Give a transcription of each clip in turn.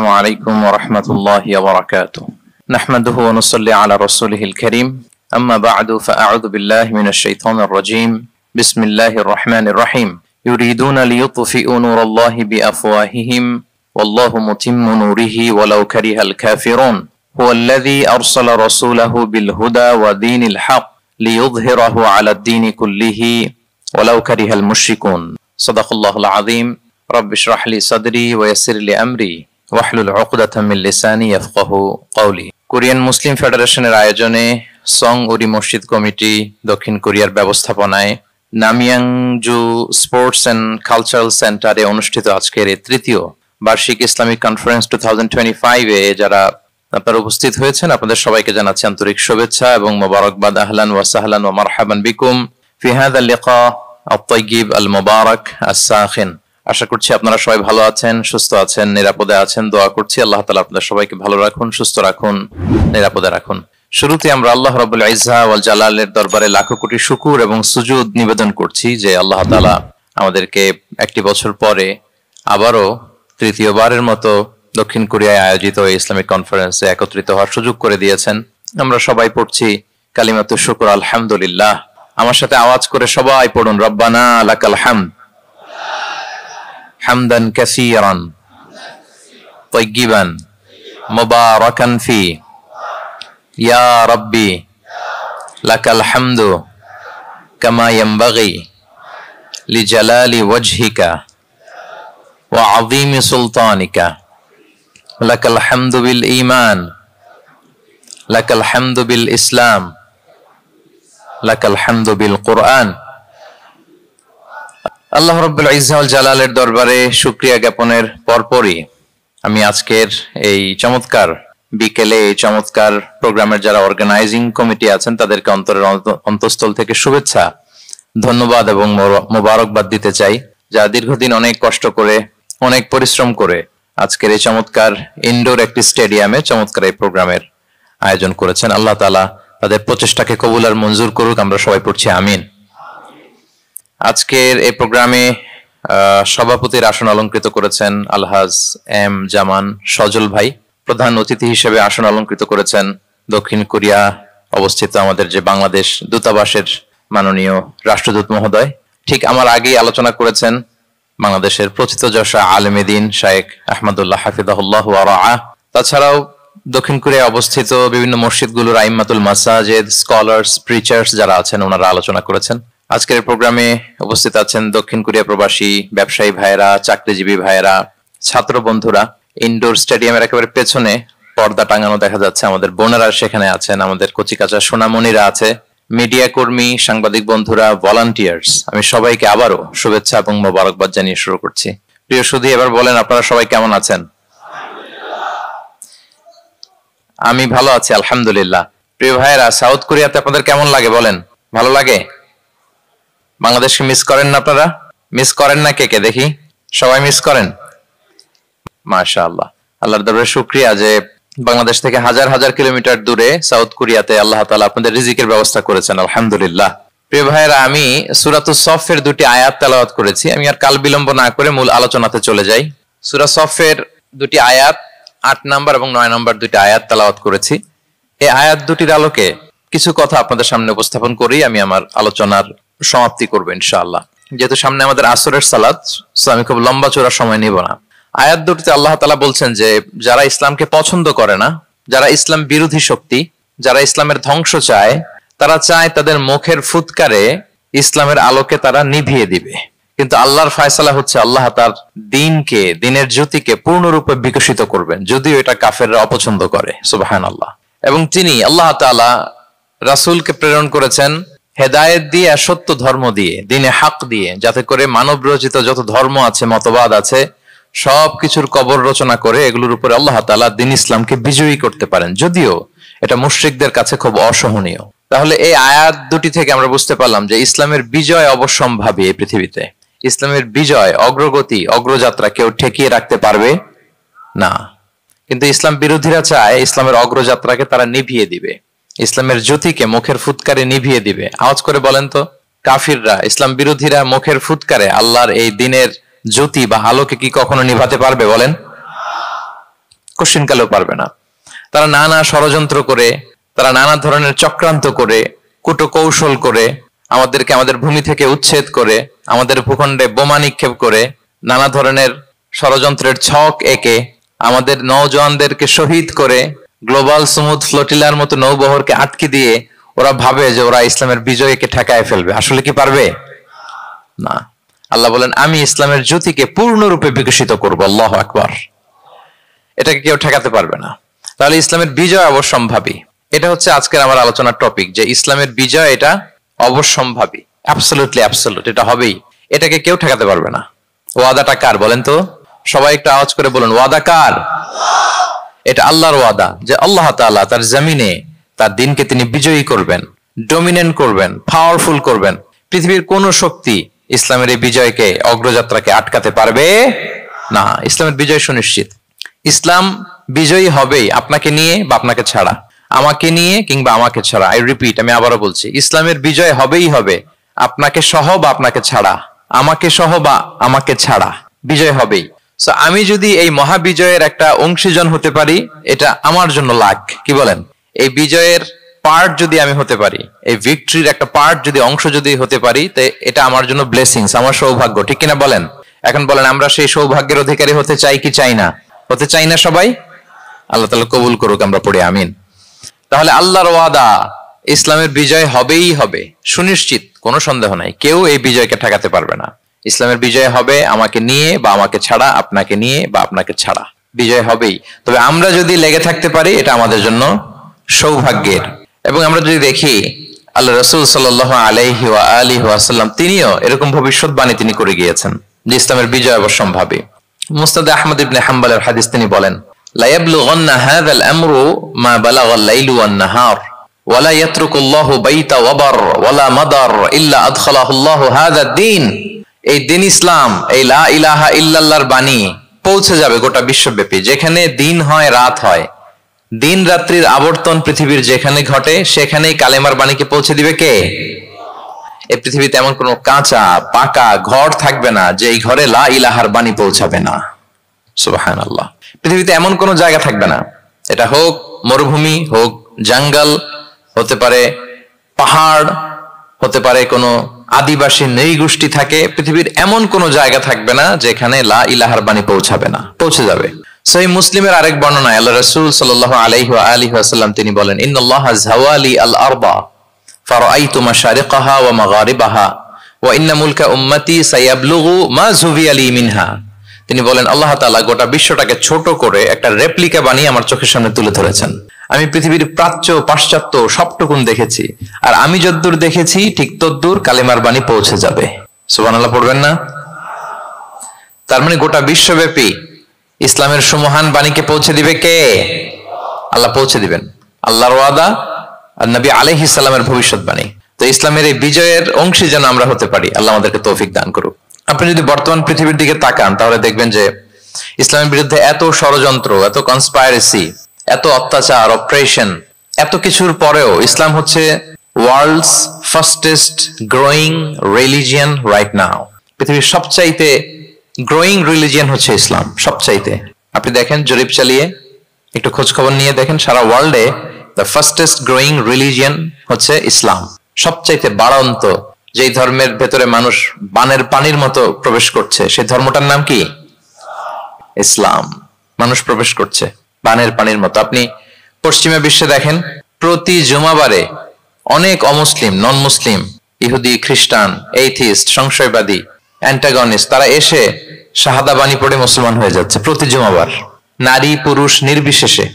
السلام عليكم ورحمة الله وبركاته نحمده ونصلي على رسوله الكريم أما بعد فأعوذ بالله من الشيطان الرجيم بسم الله الرحمن الرحيم يريدون ليطفئوا نور الله بأفواههم والله متم نوره ولو كره الكافرون هو الذي أرسل رسوله بالهدى ودين الحق ليظهره على الدين كله ولو كره المشركون صدق الله العظيم رب اشرح لي صدري ويسر لي أمري ওয়াহলুল উকদাতাম মিন লিসানি ইয়াফকাহু কওলি। Korean মুসলিম ফেডারেশনের আয়োজনে song উরি মসজিদ কমিটি দক্ষিণ কোরিয়ার ব্যবস্থাপনায় নামিয়াংজু স্পোর্টস এন্ড কালচারাল সেন্টারে অনুষ্ঠিত আজকের এই তৃতীয় বার্ষিক ইসলামিক কনফারেন্স 2025 এ যারা আপনারা উপস্থিত হয়েছেন আপনাদের সবাইকে জানাচ্ছি আন্তরিক শুভেচ্ছা এবং মোবারকবাদ। আহলান ওয়া সাহলান ওয়া মারহাবান বিকুম ফি হাযা লিকা আত-তাইয়িব আল মুবারাক আস-সাখিন। আশা করছি আপনারা সবাই ভালো আছেন, সুস্থ আছেন, নিরাপদে আছেন। দোয়া করছি আল্লাহ তাআলা আপনাদের সবাইকে ভালো রাখুন, সুস্থ রাখুন, নিরাপদে রাখুন। শুরুতে আমরা আল্লাহ রাব্বুল ইজ্জা ওয়াল জালালের দরবারে লাখো কোটি শুকর এবং সুজুদ নিবেদন করছি যে আল্লাহ তাআলা আমাদেরকে একটি বছর পরে আবারও তৃতীয়বারের মতো দক্ষিণ কোরিয়ায় আয়োজিত এই ইসলামিক কনফারেন্সে একত্রিত হওয়ার সুযোগ করে দিয়েছেন। আমরা সবাই পড়ছি কালিমাতু শুকর আলহামদুলিল্লাহ। আমার সাথে আওয়াজ করে সবাই পড়ুন রব্বানা লাকাল হামদ حمدا كثيرا طيبا مباركا فيه يا ربي لك الحمد كما ينبغي لجلال وجهك وعظيم سلطانك لك الحمد بالإيمان لك الحمد بالإسلام لك الحمد بالقرآن। আল্লাহ রাব্বুল ইজ্জা ওয়াল জালালের দরবারে শুকরিয়া জ্ঞাপনের পরপরই আমি আজকের এই চমৎকার বিকেলে এই চমৎকার প্রোগ্রামের যারা অর্গানাইজিং কমিটি আছেন তাদেরকে অন্তরের অন্তঃস্থল থেকে শুভেচ্ছা, ধন্যবাদ এবং মোবারকবাদ দিতে চাই, যারা দীর্ঘদিন অনেক কষ্ট করে অনেক পরিশ্রম করে আজকের এই চমৎকার ইনডোর একটি স্টেডিয়ামে চমৎকার এই প্রোগ্রামের আয়োজন করেছেন। আল্লাহ তাআলা তাদের প্রচেষ্টাকে কবুল আর মঞ্জুর করুক। আমরা সবাই পড়ছি আমিন। আজকের এই প্রোগ্রামে সভাপতির আসন অলংকৃত করেছেন আলহাজ এম জামান সজল ভাই। প্রধান অতিথি হিসেবে আসন অলংকৃত করেছেন দক্ষিণ কোরিয়া অবস্থিত আমাদের যে বাংলাদেশ দূতাবাসের মাননীয় রাষ্ট্রদূত মহোদয়। ঠিক আমার আগেই আলোচনা করেছেন বাংলাদেশের প্রথিতযশা আলেমে দ্বীন শায়েখ আহমদুল্লাহ হাফিজাহুল্লাহ ওয়া রাআহ। তাছাড়াও দক্ষিণ কোরিয়া অবস্থিত বিভিন্ন মসজিদগুলোর আইম্মাতুল মাসাজিদ, স্কলার্স, প্রিচার্স যারা আছেন ওনারা আলোচনা করেছেন। আজকের প্রোগ্রামে উপস্থিত আছেন দক্ষিণ কোরিয়া প্রবাসী ব্যবসায়ী ভাইয়েরা, চাকরিজীবী ভাইয়েরা, ছাত্র বন্ধুরা। ইনডোর স্টেডিয়ামের একেবারে পেছনে পর্দা টাঙানো দেখা যাচ্ছে, আমাদের বোনেরা সেখানে আছেন, আমাদের কচিকাচা সোনামণিরা আছে, মিডিয়া কর্মী, সাংবাদিক বন্ধুরা, ভলান্টিয়ার্স। আমি সবাইকে আবারও শুভেচ্ছা এবং মোবারকবাদ জানিয়ে শুরু করছি। প্রিয় সুধী, এবার বলেন আপনারা সবাই কেমন আছেন? আমি ভালো আছি আলহামদুলিল্লাহ। প্রিয় ভাইয়েরা, সাউথ কোরিয়াতে আপনাদের কেমন লাগে বলেন? ভালো লাগে? বাংলাদেশকে মিস করেন না আপনারা? মিস করেন না কে কে দেখি? সবাই মিস করেন? মাশাআল্লাহ, আল্লাহর দরবারে শুকরিয়া যে বাংলাদেশ থেকে হাজার হাজার কিলোমিটার দূরে সাউথ কোরিয়াতে আল্লাহ তাআলা আপনাদের রিজিকের ব্যবস্থা করেছেন আলহামদুলিল্লাহ। প্রিয় ভাইয়েরা, আমি সূরাতুস সফের দুটি আয়াত তেলাওয়াত করেছি। আমি আর কাল বিলম্ব না করে মূল আলোচনাতে চলে যাই। সূরা সফের দুটি আয়াত 8 নম্বর এবং 9 নম্বর দুটি আয়াত তেলাওয়াত করেছি। এই আয়াত দুটির আলোকে কিছু কথা আপনাদের সামনে উপস্থাপন করেই আমি আমার আলোচনার সমাপ্তি করবো ইনশাআল্লাহ। যেহেতু সামনে আমাদের আসরের সালাত, আমি খুব লম্বা চোরা সময় নিব না। আয়াত দুটিতে আল্লাহ তাআলা বলছেন যে যারা ইসলামকে পছন্দ করে না, যারা ইসলাম বিরোধী শক্তি, যারা ইসলামের ধ্বংস চায়, তারা চায় তাদের মুখের ফুৎকারে ইসলামের আলোকে তারা নিভিয়ে দিবে। কিন্তু আল্লাহর ফয়সালা হচ্ছে আল্লাহ তার দ্বীনকে, দ্বীনের জ্যোতিকে পূর্ণরূপে বিকশিত করবেন, যদিও এটা কাফেররা অপছন্দ করে। সুবহানাল্লাহ। এবং তিনি আল্লাহ তাআলা রাসূলকে প্রেরণ করেছেন হেদায়েত দিয়ে, সত্য ধর্ম দিয়ে, দ্বীনে হক দিয়ে, যাতে করে মানব রচিত যত ধর্ম আছে, মতবাদ আছে, সবকিছুর কবর রচনা করে এগুলোর উপরে আল্লাহ তাআলা দ্বীন ইসলামকে বিজয়ী করতে পারেন, যদিও এটা মুশরিকদের কাছে খুব অসহনীয়। তাহলে এই আয়াত দুটি থেকে আমরা বুঝতে পারলাম যে ইসলামের বিজয় অবশ্যম্ভাবী। এই পৃথিবীতে ইসলামের বিজয়, অগ্রগতি, অগ্রযাত্রা কেউ ঠেকিয়ে রাখতে পারবে না। কিন্তু ইসলাম বিরোধীরা চায় ইসলামের অগ্রযাত্রাকে তারা নিভিয়ে দিবে, ইসলামের জ্যোতিকে মুখের ফুৎকারে নিভিয়ে দিবে। আওয়াজ করে বলেন তো, কাফিররা, ইসলাম বিরোধীরা মুখের ফুৎকারে আল্লাহর এই দ্বীনের জ্যোতি বা আলোকে কি কখনো নিভাতে পারবে বলেন? কোশ্চিনকালেও পারবে না। তারা নানা ষড়যন্ত্র করে, তারা নানা ধরনের চক্রান্ত করে, কূটকৌশল করে, আমাদেরকে আমাদের ভূমি থেকে উচ্ছেদ করে, আমাদের ভূখণ্ডে বোমা নিক্ষেপ করে, নানা ধরনের ষড়যন্ত্রের ছক এঁকে আমাদের নওজওয়ানদেরকে শহীদ করে, গ্লোবাল সমুদ ফ্লোটিলার মতো নৌবহরকে আটকে দিয়ে ওরা ভাবে যে ওরা ইসলামের বিজয়কে ঠেকায় ফেলবে। আসলে কি পারবে? না। আল্লাহ বলেন, আমি ইসলামের জ্যোতিকে পূর্ণরূপে বিকশিত করবো। আল্লাহু আকবার। এটাকে কেউ ঠেকাতে পারবে না। তাহলে ইসলামের বিজয় অবশ্যম্ভাবী। এটা হচ্ছে আজকের আমার আলোচনার টপিক, যে ইসলামের বিজয় এটা অবশ্যম্ভাবী, অ্যাবসলিউটলি অ্যাবসলিউট, এটা হবেই। এটাকে কেউ ঠেকাতে পারবে না। ওয়াদাটা কার বলেন তো? সবাই একটু আওয়াজ করে বলুন, ওয়াদা কার? এটা আল্লাহর ওয়াদা, যে আল্লাহ তাআলা তার জমিনে তার দিনকে তিনি বিজয়ী করবেন, ডমিনেন্ট করবেন, পাওয়ারফুল করবেন। পৃথিবীর কোন শক্তি ইসলামের এই বিজয়কে, অগ্রযাত্রাকে আটকাতে পারবে না। ইসলামের বিজয় সুনিশ্চিত। ইসলাম বিজয়ী হবেই, আপনাকে নিয়ে বা আপনাকে ছাড়া, আমাকে নিয়ে কিংবা আমাকে ছাড়া। আই রিপিট, আমি আবারও বলছি, ইসলামের বিজয় হবেই হবে, আপনাকে সহ বা আপনাকে ছাড়া, আমাকে সহ বা আমাকে ছাড়া, বিজয় হবেই। সো আমি যদি এই মহাবিজয়ের একটা অংশীজন হতে পারি, এটা আমার জন্য লাখ। কি বলেন? এই বিজয়ের পার্ট যদি আমি হতে পারি, এই ভিক্টরির একটা পার্ট যদি, অংশ যদি হতে পারি, তো এটা আমার জন্য ব্লেসিংস, আমার সৌভাগ্য। ঠিক কিনা বলেন? এখন বলেন, আমরা সেই সৌভাগ্যের অধিকারী হতে চাই কি চাই না? হতে চাই না সবাই? আল্লাহ তাআলা কবুল করুক, আমরা পড়ি আমিন। তাহলে আল্লাহর ওয়াদা, ইসলামের বিজয় হবেই হবে, সুনিশ্চিত, কোনো সন্দেহ নাই। কেউ এই বিজয়কে ঠেকাতে পারবে না। ইসলামের বিজয় হবে আমাকে নিয়ে বা আমাকে ছাড়া, আপনাকে নিয়ে বা আপনাকে ছাড়া, বিজয় হবেই। তবে আমরা যদি লেগে থাকতে পারি, এটা আমাদের জন্য সৌভাগ্যের। এবং আমরা যদি দেখি, আল্লাহ রাসূল সাল্লাল্লাহু আলাইহি ওয়া আলিহি ওয়াসাল্লাম তিনিও এরকম ভবিষ্যৎবাণী তিনি করে গিয়েছেন যে ইসলামের বিজয় অবশ্যম্ভাবী। মুসনাদে আহমদ ইবনে হাম্বলের হাদিস তিনি বলেন, লা ইয়াবলুগান্না হাযাল আমরু মা বালাগাল লাইলু ওয়ান নাহার ওয়া লা ইয়াতরুকুল্লাহু বাইতা ওয়াবার ওয়া লা মাদার ইল্লা আদখালাহুল্লাহু হাযাদ দ্বীন। এই দিন ইসলাম, এই লা ইলাহা ইল্লাল্লাহর বাণী পৌঁছে যাবে গোটা বিশ্বব্যাপী। যেখানে দিন হয়, রাত হয়, দিন রাত্রির আবর্তন পৃথিবীর যেখানে ঘটে, সেখানেই কালেমার বাণীকে পৌঁছে দিবে কে? এই পৃথিবীতে এমন কোন কাঁচা পাকা ঘর থাকবে না যে এই ঘরে লা ইলাহার বাণী পৌঁছাবে না। সুবহানাল্লাহ। পৃথিবীতে এমন কোন জায়গা থাকবে না, এটা হোক মরুভূমি, হোক জঙ্গল, হতে পারে পাহাড়, হতে পারে কোনো আদিবাসী নৃগোষ্ঠী থাকে, পৃথিবীর এমন কোন জায়গা থাকবে না যেখানে লা ইলাহার বাণী পৌঁছাবে না, পৌঁছে যাবে। সহিহ মুসলিমের আরেক বর্ণনায় আল্লাহ রাসূল সাল্লাল্লাহু আলাইহি ওয়া আলিহি ওয়াসাল্লাম তিনি বলেন, ইন্নাল্লাহা যাওয়ালি আল আরবা ফারাআইতু মাশারিকাহা ওয়া মাগারিবাহা ওয়া ইন্না মুলকা উম্মতি সায়াবলুগু মা যুবিয়া লি মিনহা। তিনি বলেন, আল্লাহ তাআলা গোটা বিশ্বটাকে ছোট করে একটা রেপ্লিকা বানিয়ে আমার চোখের সামনে তুলে ধরেছেন। আমি পৃথিবীর প্রাচ্য পাশ্চাত্য সবটুকুন দেখেছি, আর আমি যদ্দূর দেখেছি ঠিক তদ্দূর কালেমার বাণী পৌঁছে যাবে। সুবহানাল্লাহ পড়বেন না? তার মানে গোটা বিশ্বব্যাপী ইসলামের সুমহান বাণীকে পৌঁছে দিবে কে? আল্লাহ পৌঁছে দিবেন। আল্লাহর ওয়াদা আর নবী আলাইহিস সালামের ভবিষ্যৎবাণী। তো ইসলামের এই বিজয়ের অংশী যেন আমরা হতে পারি, আল্লাহ আমাদেরকে তৌফিক দান করুক। আপনি যদি বর্তমান পৃথিবীর দিকে তাকান, তাহলে দেখবেন যে ইসলামের বিরুদ্ধে এত ষড়যন্ত্র, এত কনস্পাইরেসি, এত অত্যাচার, অপারেশন, এত কিছুর পরেও ইসলাম হচ্ছে world's fastest growing religion right now. পৃথিবীর সবচাইতে গ্রোয়িং রিলিজিয়ন হচ্ছে ইসলাম, সবচাইতে। আপনি দেখেন, জরিপ চালিয়ে একটু খোঁজ খবর নিয়ে দেখেন, সারা ওয়ার্ল্ডে দ্য ফাস্টেস্ট গ্রোয়িং রিলিজিয়ন হচ্ছে ইসলাম। সবচাইতে বাড়ন্ত, যেই ধর্মের ভেতরে মানুষ বানের পানির মতো প্রবেশ করছে, সেই ধর্মটার নাম কি? ইসলাম। মানুষ প্রবেশ করছে বানের পানির মতো। আপনি পশ্চিমা বিশ্বে দেখেন, প্রতি জুমাবারে অনেক অমুসলিম, নন মুসলিম, ইহুদি, খ্রিস্টান, এইথিস্ট, সংশয়বাদী, অ্যান্টাগনিস্ট, তারা এসে শাহাদা বাণী পড়ে মুসলমান হয়ে যাচ্ছে প্রতি জুমাবার। নারী পুরুষ নির্বিশেষে,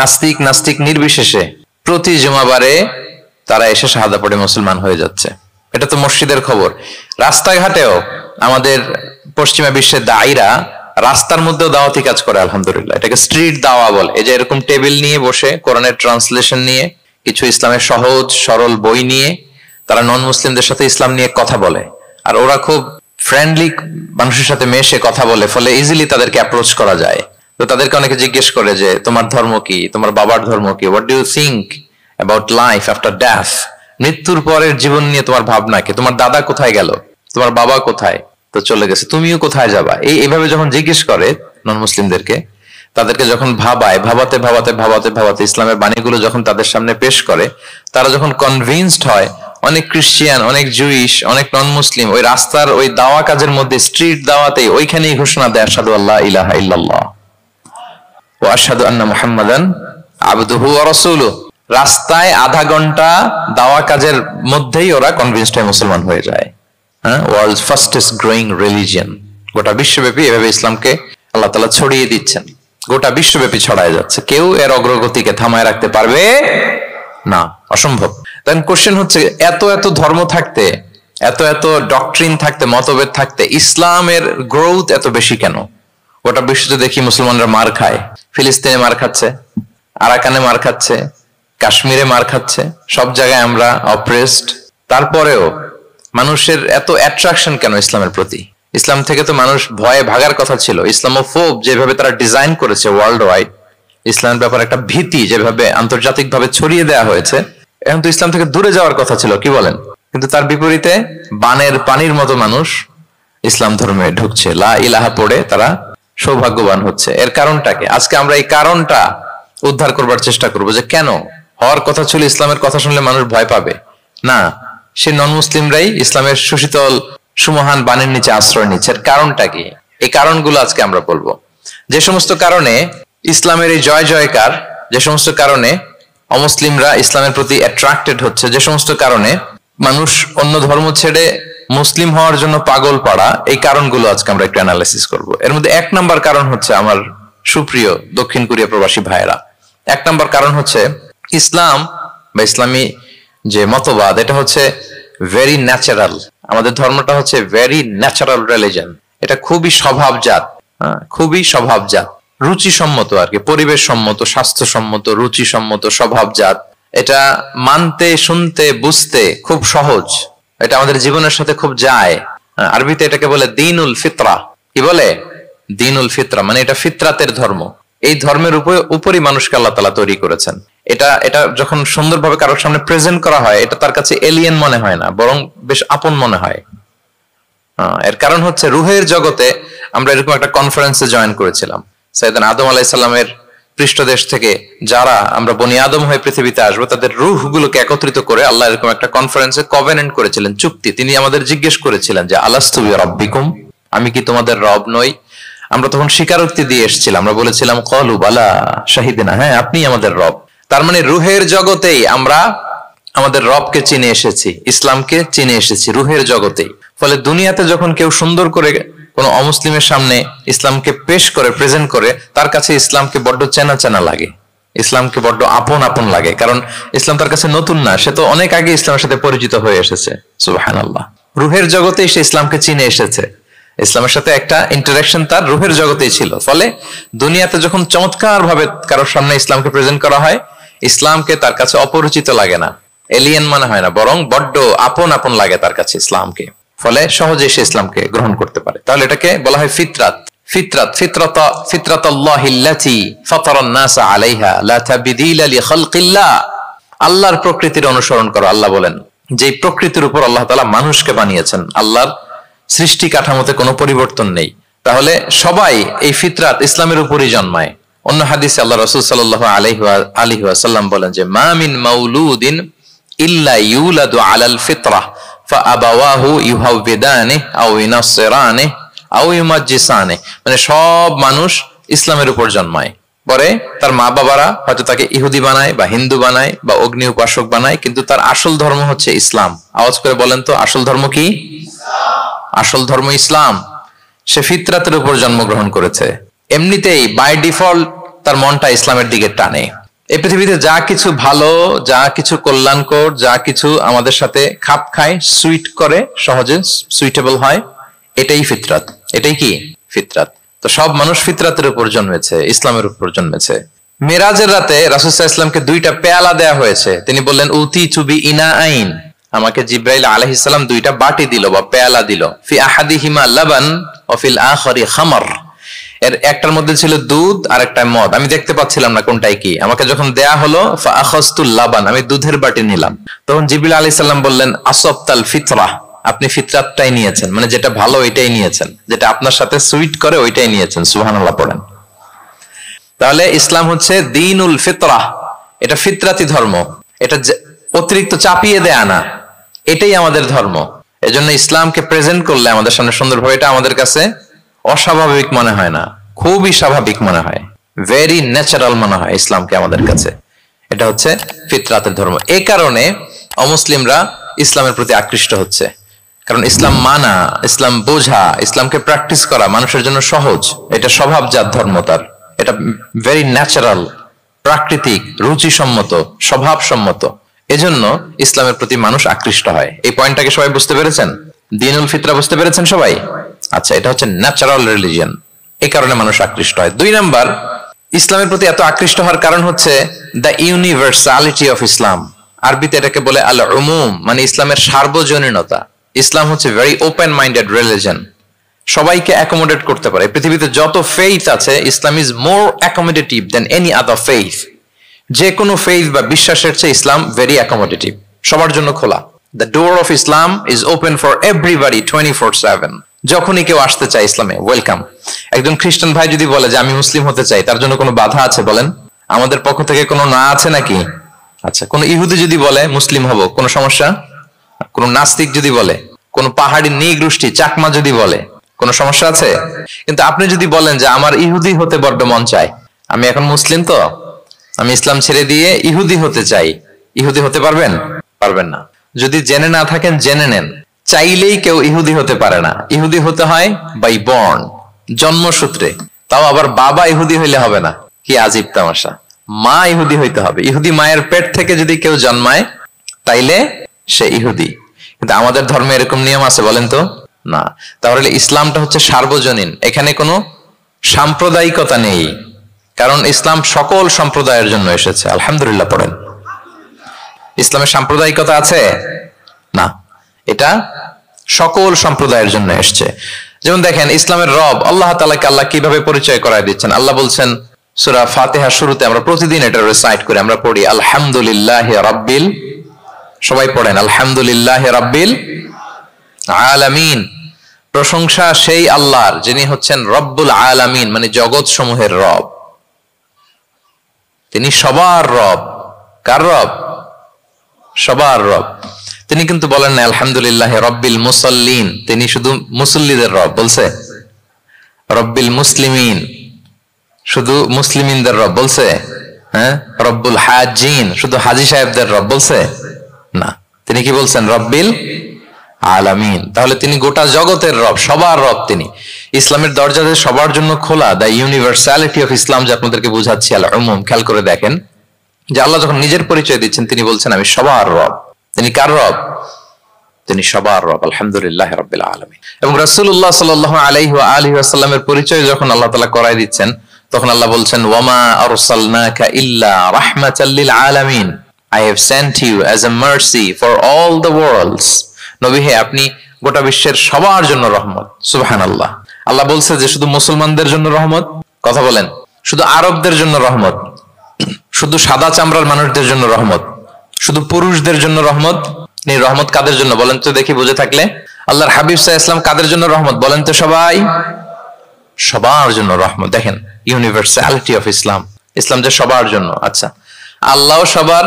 আস্তিক নাস্তিক নির্বিশেষে প্রতি জুমাবারে তারা এসে শাহাদা পড়ে মুসলমান হয়ে যাচ্ছে। এটা তো মসজিদের খবর। রাস্তাঘাটেও আমাদের পশ্চিমা বিশ্বের দায়ীরা রাস্তার মধ্যেও দাওয়াতি কাজ করে, আলহামদুলিল্লাহ। এটাকে স্ট্রিট দাওয়া বলে। এই যে এরকম টেবিল নিয়ে বসে কোরআনের ট্রান্সলেশন নিয়ে, কিছু ইসলামের সহজ সরল বই নিয়ে তারা নন মুসলিমদের সাথে ইসলাম নিয়ে কথা বলে, আর ওরা খুব ফ্রেন্ডলি মানুষের সাথে মেশে কথা বলে, ফলে ইজিলি তাদেরকে অ্যাপ্রোচ করা যায়। তো তাদেরকে অনেকে জিজ্ঞেস করে যে তোমার ধর্ম কি, তোমার বাবার ধর্ম কি, what do you think about life after death, মৃত্যুর পরের জীবন নিয়ে তোমার ভাবনা কি, তোমার দাদা কোথায় গেল, তোমার বাবা কোথায়, তো চলে গেছে, তুমিও কোথায় যাবা। এইভাবে যখন জিজ্ঞেস করে নন মুসলিমদেরকে, তাদেরকে যখন ভাবাতে ভাবাতে ভাবাতে ভাবাতে ইসলামের বাণীগুলো যখন তাদের সামনে পেশ করে, তারা যখন কনভিন্সড হয়, অনেক খ্রিস্টিয়ান, অনেক জুইশ, অনেক নন মুসলিম ওই রাস্তার ওই দাওয়া কাজের মধ্যে, স্ট্রিট দাওয়াতেই ওইখানেই ঘোষণা দেয় আশহাদু আল্লা ইলাহা ইল্লাল্লাহ ওয়া আশহাদু আন্না মুহাম্মাদান আবদুহু ওয়া রাসূলুহু। রাস্তায় আধা ঘন্টা দাওয়া কাজের মধ্যেই ওরা কনভিন্সড হয়ে মুসলমান হয়ে যায়। হ্যাঁ, ওয়ার্ল্ডস ফাস্টেস্ট গ্রোয়িং রিলিজিয়ন। গোটা বিশ্বব্যাপী এভাবে ইসলামকে আল্লাহ তাআলা ছড়িয়ে দিচ্ছেন, গোটা বিশ্বব্যাপী ছড়ায় যাচ্ছে। কেউ এর অগ্রগতিকে থামায় রাখতে পারবে না, অসম্ভব। দেন কোশ্চেন হচ্ছে, এত এত ধর্ম থাকতে, এত এত ডক্ট্রিন থাকতে, মতভেদ থাকতে ইসলামের গ্রোথ এত বেশি কেন? গোটা বিশ্বতে দেখি মুসলমানরা মার খায়, ফিলিস্তিনে মার খাচ্ছে, আরাকানে মার খাচ্ছে, কাশ্মীরে মার খাচ্ছে, সব জায়গায় আমরা অপ্রেসড। তারপরেও মানুষের এত অ্যাট্রাকশন কেন ইসলামের প্রতি? ইসলাম থেকে তো মানুষ ভয়ে ভাগার কথা ছিল। ইসলামোফোব যেভাবে তারা ডিজাইন করেছে ওয়ার্ল্ড ওয়াইড, ইসলামের ব্যাপারে একটা ভীতি যেভাবে আন্তর্জাতিকভাবে ছড়িয়ে দেওয়া হয়েছে, এখন তো ইসলাম থেকে দূরে যাওয়ার কথা ছিল, কি বলেন? কিন্তু তার বিপরীতে বানের পানির মতো মানুষ ইসলাম ধর্মে ঢুকছে, লা ইলাহা পড়ে তারা সৌভাগ্যবান হচ্ছে। এর কারণটাকে আজকে আমরা এই কারণটা উদ্ধার করবার চেষ্টা করব, যে কেন হওয়ার কথা ছিল ইসলামের কথা শুনলে মানুষ ভয় পাবে না, সে নন মুসলিমরাই ইসলামের সুশীতল সুমহান বাণীর নিচে আশ্রয় নিচ্ছে। এর কারণটা কি? এই কারণগুলো আজকে আমরা বলবো। যে সমস্ত কারণে ইসলামের এই জয় জয়কার, যে সমস্ত কারণে অমুসলিমরা ইসলামের প্রতি অ্যাট্রাক্টেড হচ্ছে, যে সমস্ত কারণে মানুষ অন্য ধর্ম ছেড়ে মুসলিম হওয়ার জন্য পাগল পাড়া, এই কারণগুলো আজকে আমরা একটু অ্যানালাইসিস করব। এর মধ্যে এক নাম্বার কারণ হচ্ছে, আমার সুপ্রিয় দক্ষিণ কোরিয়া প্রবাসী ভাইয়েরা, এক নাম্বার কারণ হচ্ছে ইসলাম বা ইসলামী যে মতবাদ, এটা হচ্ছে ভেরি ন্যাচারাল। আমাদের ধর্মটা হচ্ছে ভেরি ন্যাচারাল রিলিজন। এটা খুবই স্বভাবজাত, খুবই স্বভাবজাত, রুচিসম্মত আর কি, পরিবেশ সম্মত, স্বাস্থ্যসম্মত, রুচিসম্মত, স্বভাবজাত। এটা মানতে, শুনতে, বুঝতে খুব সহজ, এটা আমাদের জীবনের সাথে খুব যায়। আরবিতে এটাকে বলে দীনুল ফিতরা। কি বলে? দীনুল ফিতরা, মানে এটা ফিতরাতের ধর্ম। এই ধর্মের উপরই মানুষকে আল্লাহ তাআলা তৈরি করেছেন। এটা যখন সুন্দরভাবে কারোর সামনে প্রেজেন্ট করা হয়, এটা তার কাছে এলিয়েন মনে হয় না, বরং বেশ আপন মনে হয়। এর কারণ হচ্ছে রুহের জগতে আমরা এরকম একটা কনফারেন্সে জয়েন করেছিলাম। সাইয়েদনা আদম আলাইহিস সালামের পৃষ্ঠদেশ থেকে যারা আমরা বনি আদম হয়ে পৃথিবীতে আসবো, তাদের রূহগুলোকে একত্রিত করে আল্লাহ এরকম একটা কনফারেন্সে কভেনেন্ট করেছিলেন, চুক্তি। তিনি আমাদের জিজ্ঞেস করেছিলেন যে আলাস্তু বিরাব্বিকুম, আমি কি তোমাদের রব নই? আমরা তখন স্বীকারোক্তি দিয়ে এসেছিলাম, আমরা বলেছিলাম ক্বালু বালা শাহিদিনা, হ্যাঁ আপনি আমাদের রব। তার মানে রুহের জগতেই আমরা আমাদের রবকে চিনে এসেছি, ইসলামকে চিনে এসেছি রুহের জগতেই। ফলে দুনিয়াতে যখন কেউ সুন্দর করে কোন অমুসলিমের সামনে ইসলামকে পেশ করে, প্রেজেন্ট করে, তার কাছে ইসলামকে বড্ড চেনা চেনা লাগে, ইসলামকে বড্ড আপন আপন লাগে। কারণ ইসলাম তার কাছে নতুন না, সে তো অনেক আগে ইসলামের সাথে পরিচিত হয়ে এসেছে। সুবহানাল্লাহ, রুহের জগতেই সে ইসলামকে চিনে এসেছে, ইসলামের সাথে একটা ইন্টারাকশন তার রুহের জগতেই ছিল। ফলে দুনিয়াতে যখন চমৎকার ভাবে কারোর সামনে ইসলামকে প্রেজেন্ট করা হয়, ইসলামকে তার কাছে অপরিচিত লাগে না, এলিয়েন মনে হয় না, বরং বড্ড আপন আপন লাগে তার কাছে ইসলামকে। ফলে সহজে সে ইসলামকে গ্রহণ করতে পারে। তাহলে এটাকে বলা হয় ফিতরাত। ফিতরাতাল্লাহিল্লাতী ফাতারান নাস আলাইহা লা তাবদীলা লিখালকিল্লাহ। আল্লাহর প্রকৃতির অনুসরণ করো। আল্লাহ বলেন যে প্রকৃতির উপর আল্লাহ তাআলা মানুষকে বানিয়েছেন, আল্লাহর সৃষ্টি কাঠামোতে কোনো পরিবর্তন নেই। তাহলে সবাই এই ফিতরাত ইসলামের উপরই জন্মায়। অন্য হাদিসে আল্লাহ রাসূল সাল্লাল্লাহু আলাইহি ওয়াসাল্লাম বলেন যে মা মিন মাউলুদিন ইল্লা ইউলাদু আলাল ফিতরাহ ফাআবাওয়াহু ইউহাউবিদানিহি আও ইউনাসসিরানিহি আও ইউমাজ্জিসানিহি। মানে সব মানুষ ইসলামের উপর জন্মায়, পরে তার মা বাবারা হয়তো তাকে ইহুদি বানায় বা হিন্দু বানায় বা অগ্নি উপাসক বানায়, কিন্তু তার আসল ধর্ম হচ্ছে ইসলাম। আওয়াজ করে বলেন তো, আসল ধর্ম কি? আসল ধর্ম ইসলাম। সে ফিতরাতের উপর জন্মগ্রহণ করেছে, এমনিতেই বাই ডিফল্ট তার মনটা ইসলামের দিকে টানে। এই পৃথিবীতে যা কিছু ভালো, যা কিছু কল্যাণকর, যা কিছু আমাদের সাথে খাপ খায়, সুইট করে, সহজে সুইটেবল হয়, এটাই ফিতরাত। এটাই কি? ফিতরাত। তো সব মানুষ ফিতরাতের উপর জন্মেছে, ইসলামের উপর জন্মেছে। মেরাজের রাতে রাসূল সাল্লাল্লাহু আলাইহি ওয়াসাল্লামকে দুইটা পেয়ালা দেয়া হয়েছে। তিনি বললেন উতি চুবি ইনা আইন, আমাকে জিব্রাইল আলাইহিস সালাম দুইটা বাটি দিল বা পেয়ালা দিল। ফি আহাদিহিমা লাবান ওয়া ফিল আখারি খামর। এর একটার মধ্যে ছিল দুধ আর একটা মদ। আমি দেখতে পাচ্ছিলাম না কোনটাই কি। আমাকে যখন দেয়া হলো ফা আখাযতুল লাবান, আমি দুধের বাটি নিলাম। তখন জিবরিল আলাইহিস সালাম বললেন আসবতাল ফিতরা, আপনি ফিতরাতটাই নিয়েছেন, মানে যেটা ভালো ওইটাই নিয়েছেন, যেটা আপনার সাথে সুইট করে ওইটাই নিয়েছেন। সুবহানাল্লাহ পড়েন। তাহলে ইসলাম হচ্ছে দ্বীনুল ফিতরাহ, এটা ফিতরাতি ধর্ম, এটা অতিরিক্ত চাপিয়ে দেয়া না, এটাই আমাদের ধর্ম। এজন্য ইসলামকে প্রেজেন্ট করলে আমাদের সামনে সুন্দরভাবে, এটা আমাদের কাছে অস্বাভাবিক মনে হয় না, খুবই স্বাভাবিক মনে হয়, ভেরি ন্যাচারাল মনে হয় ইসলামকে আমাদের কাছে। এটা হচ্ছে ফিতরাতের ধর্ম। এই কারণে অমুসলিমরা ইসলামের প্রতি আকৃষ্ট হচ্ছে, কারণ ইসলাম মানা, ইসলাম বোঝা, ইসলামকে প্র্যাকটিস করা মানুষের জন্য সহজ। এটা স্বভাবজাত ধর্ম, তার এটা ভেরি ন্যাচারাল, প্রাকৃতিক, রুচিসম্মত, স্বভাবসম্মত। এজন্য ইসলামের প্রতি মানুষ আকৃষ্ট হয়। এই পয়েন্টটাকে সবাই বুঝতে পেরেছেন? দ্বীনুল ফিতরা বুঝতে পেরেছেন সবাই? আচ্ছা, এটা হচ্ছে ন্যাচারাল রিলিজিয়ন, এই কারণে মানুষ আকৃষ্ট হয়। 2 নাম্বার, ইসলামের প্রতি এত আকৃষ্ট হওয়ার কারণ হচ্ছে দ্য ইউনিভার্সালিটি অফ ইসলাম। আরবিতে এটাকে বলে আল উমুম, মানে ইসলামের সার্বজনীনতা। ইসলাম হচ্ছে ভেরি ওপেন মাইন্ডেড রিলিজিয়ন, সবাইকে অ্যাকোমোডেট করতে পারে। পৃথিবীতে যত ফেইথ আছে, Islam is more accommodative than any other faith. যে কোনো ফেইথ বা বিশ্বাসের চেয়ে ইসলাম ভেরি অ্যাকোমোডেটিভ, সবার জন্য খোলা। The door of Islam is open for everybody 24/7। যখনই কেউ আসতে চায় ইসলামে, ওয়েলকাম। একজন খ্রিস্টান ভাই যদি বলে যে আমি মুসলিম হতে চাই, তার জন্য কোনো বাধা আছে বলেন? আমাদের পক্ষ থেকে কোনো না আছে নাকি? আচ্ছা, কোন ইহুদি যদি বলে মুসলিম হব, কোনো সমস্যা? কোন নাস্তিক যদি বলে, কোন পাহাড়ি নিগোষ্ঠী চাকমা যদি বলে, কোনো সমস্যা আছে? কিন্তু আপনি যদি বলেন যে আমার ইহুদি হতে বড্ড মন চায়, আমি এখন মুসলিম তো আমি ইসলাম ছেড়ে দিয়ে ইহুদি হতে চাই, ইহুদি হতে পারবেন? পারবেন না। যদি জেনে না থাকেন জেনে নেন, চাইলেই কেউ ইহুদি হতে পারে না। ইহুদি হতে হয় বাই বর্ন, জন্মসূত্রে। তাও আবার বাবা ইহুদি হইলে হবে না, কি আজীব তামাশা। মা ইহুদি হইতে হবে। ইহুদি মায়ের পেট থেকে যদি কেউ জন্মায় তাইলে সে ইহুদি। কিন্তু আমাদের ধর্মে এরকম নিয়ম আছে বলেন তো? না। তাহলে ইসলামটা হচ্ছে সার্বজনীন, এখানে কোনো সাম্প্রদায়িকতা নেই, কারণ ইসলাম সকল সম্প্রদায়ের জন্য এসেছে। আলহামদুলিল্লাহ পড়েন। ইসলামের সাম্প্রদায়িকতা আছে? না, এটা সকল সম্প্রদায়ের জন্য এসছে। যেমন দেখেন, ইসলামের রব আল্লাহ তাআলাকে আল্লাহ কিভাবে পরিচয় করায় দিচ্ছেন। আল্লাহ বলছেন সূরা ফাতিহা শুরুতে, আমরা প্রতিদিন এটা রিসাইট করি, আমরা পড়ি আলহামদুলিল্লাহি রাব্বিল, সবাই পড়েন আলহামদুলিল্লাহি রাব্বিল আলামিন। প্রশংসা সেই আল্লাহর যিনি হচ্ছেন রব্বুল আলামিন, মানে জগৎ সমূহের রব। তিনি সবার রব। কার রব? সবার রব। তিনি কিন্তু বলেন না আলহামদুলিল্লাহ রব্বিল মুসাল্লিন, তিনি শুধু মুসল্লিদের রব বলছে। রব্বিল মুসলিমিন, শুধু মুসলিমিনদের রব বলছে। হ্যাঁ, রব্বুল হাজিন, শুধু হাজি সাহেবদের রব বলছে না। তিনি কি বলছেন? রব্বিল আলামিন। তাহলে তিনি গোটা জগতের রব, সবার রব তিনি। ইসলামের দরজা সবার জন্য খোলা, দ্য ইউনিভার্সালিটি অফ ইসলাম, যে আপনাদেরকে বুঝাচ্ছি আল উমুম। খেয়াল করে দেখেন যে আল্লাহ যখন নিজের পরিচয় দিচ্ছেন, তিনি বলছেন আমি সবার রব। তিনি কার রব? তিনি সবার রব। আলহামদুলিল্লাহ রাব্বিল আলামিন। এবং রাসূলুল্লাহ সাল্লাল্লাহু আলাইহি ওয়া আলিহি ওয়াসাল্লামের পরিচয় যখন আল্লাহ তাআলা করায় দিচ্ছেন, তখন আল্লাহ বলছেন ওয়ামা আরসালনাকা ইল্লা রাহমাতাল লিল আলামিন, I have sent you as a mercy for all the worlds. নবী হে, আপনি গোটা বিশ্বের সবার জন্য রহমত। সুবহানাল্লাহ। আল্লাহ বলছে যে শুধু মুসলমানদের জন্য রহমত? কথা বলেন। শুধু আরবদের জন্য রহমত? শুধু সাদা চামড়ার মানুষদের জন্য রহমত? শুধু পুরুষদের জন্য রহমত? এই রহমত কাদের জন্য বলেন তো দেখি, বুঝে থাকলে। আল্লাহর হাবিব সাল্লাল্লাহু আলাইহি ওয়াসাল্লাম কাদের জন্য রহমত বলেন তো সবাই? সবার জন্য রহমত। দেখেন ইউনিভার্সালিটি অফ ইসলাম, ইসলাম যে সবার জন্য। আচ্ছা, আল্লাহ সবার,